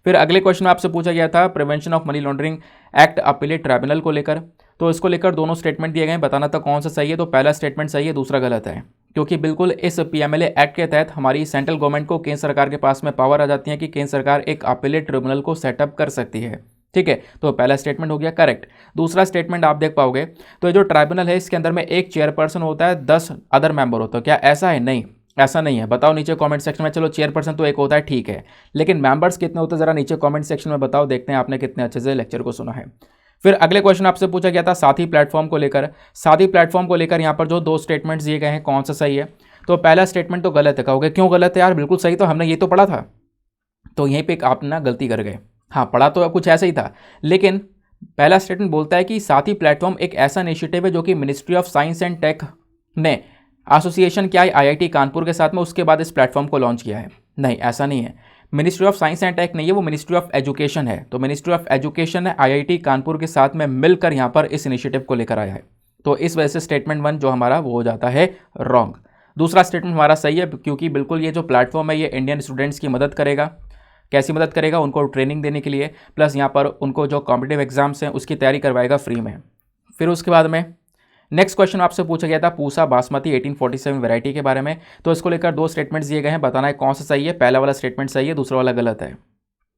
फिर अगले क्वेश्चन में आपसे पूछा गया था prevention of money laundering act appellate tribunal को लेकर। तो इसको लेकर दोनों स्टेटमेंट दिए गए हैं, बताना था कौन सा सही है। तो पहला स्टेटमेंट सही है, दूसरा गलत है, क्योंकि बिल्कुल इस पीएमएलए एक्ट के तहत हमारी सेंट्रल गवर्नमेंट को केंद्र सरकार के पास में पावर आ जाती है कि केंद्र सरकार एक अपीलेट ट्रिब्यूनल को सेटअप कर सकती है, ठीक है। तो पहला स्टेटमेंट हो गया करेक्ट। दूसरा स्टेटमेंट आप देख पाओगे, तो ये जो ट्राइब्यूनल है इसके अंदर में एक चेयरपर्सन होता है, 10 अदर मेंबर होता है। क्या ऐसा है? नहीं, ऐसा नहीं है। बताओ नीचे कमेंट सेक्शन में। चलो चेयरपर्सन तो एक होता है, ठीक है, लेकिन मेंबर्स कितने होते हैं जरा नीचे कमेंट सेक्शन में बताओ, देखते हैं आपने कितने अच्छे से लेक्चर को सुना है। फिर अगले क्वेश्चन आपसे पूछा गया था साथी प्लेटफॉर्म को लेकर। साथी प्लेटफॉर्म को लेकर यहाँ पर जो दो स्टेटमेंट्स दिए गए हैं, कौन सा सही है? तो पहला स्टेटमेंट तो गलत है। कहोगे क्यों गलत है यार, बिल्कुल सही तो हमने ये तो पढ़ा था। तो यहीं पे आप ना गलती कर गए। हाँ, पढ़ा तो कुछ ऐसा ही था, लेकिन पहला स्टेटमेंट बोलता है कि साथी प्लेटफॉर्म एक ऐसा इनिशिएटिव है जो कि ministry of science and tech ने एसोसिएशन किया है आईआईटी कानपुर के साथ में, उसके बाद इस प्लेटफॉर्म को लॉन्च किया है। नहीं, ऐसा नहीं है। Ministry of science and tech नहीं है, वो मिनिस्ट्री ऑफ एजुकेशन है। तो मिनिस्ट्री ऑफ एजुकेशन है आईआईटी कानपुर के साथ में मिलकर यहाँ पर इस इनिशिएटिव को लेकर आया है। तो इस वजह से स्टेटमेंट 1 जो हमारा वो हो जाता है रॉन्ग। दूसरा स्टेटमेंट हमारा सही है, क्योंकि बिल्कुल ये जो प्लेटफॉर्म है ये इंडियन स्टूडेंट्स की मदद करेगा। कैसी मदद करेगा? उनको ट्रेनिंग देने के लिए, प्लस यहाँ पर उनको जो कॉम्पिटिटिव एग्जाम्स हैं उसकी तैयारी करवाएगा फ्री में। फिर उसके बाद में नेक्स्ट क्वेश्चन आपसे पूछा गया था पूसा बासमती 1847 वैरायटी के बारे में। तो इसको लेकर दो स्टेटमेंट्स दिए गए हैं, बताना है कौन सा सही है। पहला वाला स्टेटमेंट सही है, दूसरा वाला गलत है।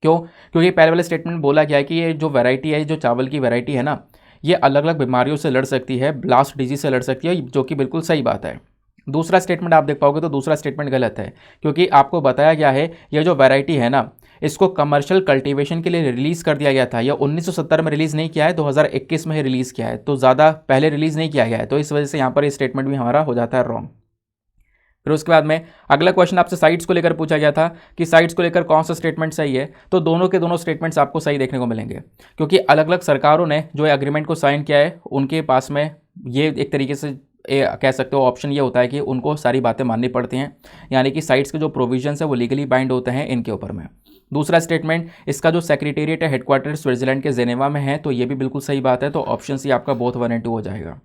क्यों? क्योंकि पहले वाले स्टेटमेंट बोला गया है कि ये जो वैरायटी है, जो चावल की वैरायटी है ना, ये अलग अलग बीमारियों से लड़ सकती है, ब्लास्ट डिजीज से लड़ सकती है, जो कि बिल्कुल सही बात है। दूसरा स्टेटमेंट आप देख पाओगे तो दूसरा स्टेटमेंट गलत है, क्योंकि आपको बताया गया है ये जो वैरायटी है ना, इसको कमर्शियल कल्टीवेशन के लिए रिलीज़ कर दिया गया था। यह 1970 में रिलीज़ नहीं किया है, 2021 में ही रिलीज़ किया है, तो ज़्यादा पहले रिलीज़ नहीं किया गया है। तो इस वजह से यहाँ पर ये स्टेटमेंट भी हमारा हो जाता है रॉन्ग। फिर उसके बाद में अगला क्वेश्चन आपसे साइट्स को लेकर पूछा गया था कि साइट्स को लेकर कौन सा स्टेटमेंट सही है। तो दोनों के दोनों स्टेटमेंट्स आपको सही देखने को मिलेंगे, क्योंकि अलग अलग सरकारों ने जो एग्रीमेंट को साइन किया है उनके पास में ये एक तरीके से कह सकते हो ऑप्शन ये होता है कि उनको सारी बातें माननी पड़ती हैं, यानी कि साइट्स के जो प्रोविजंस है वो लीगली बाइंड होते हैं इनके ऊपर में। दूसरा स्टेटमेंट, इसका जो सेक्रेटेरिएट है हेडक्वार्टर स्विट्जरलैंड के जेनेवा में है, तो ये भी बिल्कुल सही बात है। तो ऑप्शन सी आपका बोथ 1 and 2 हो जाएगा।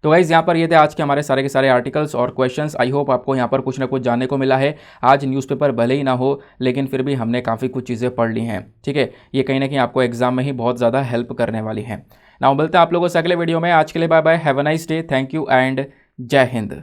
तो गाइज़ यहाँ पर ये थे आज के हमारे सारे के सारे आर्टिकल्स और क्वेश्चंस। आई होप आपको यहाँ पर कुछ ना कुछ जानने को मिला है। आज न्यूज़पेपर भले ही ना हो, लेकिन फिर भी हमने काफ़ी कुछ चीज़ें पढ़ ली हैं, ठीक है। ये कहीं ना कहीं आपको एग्जाम में ही बहुत ज़्यादा हेल्प करने वाली है। नाउ मिलते हैं आप लोगों से अगले वीडियो में। आज के लिए bye bye, have a nice day, thank you and जय हिंद।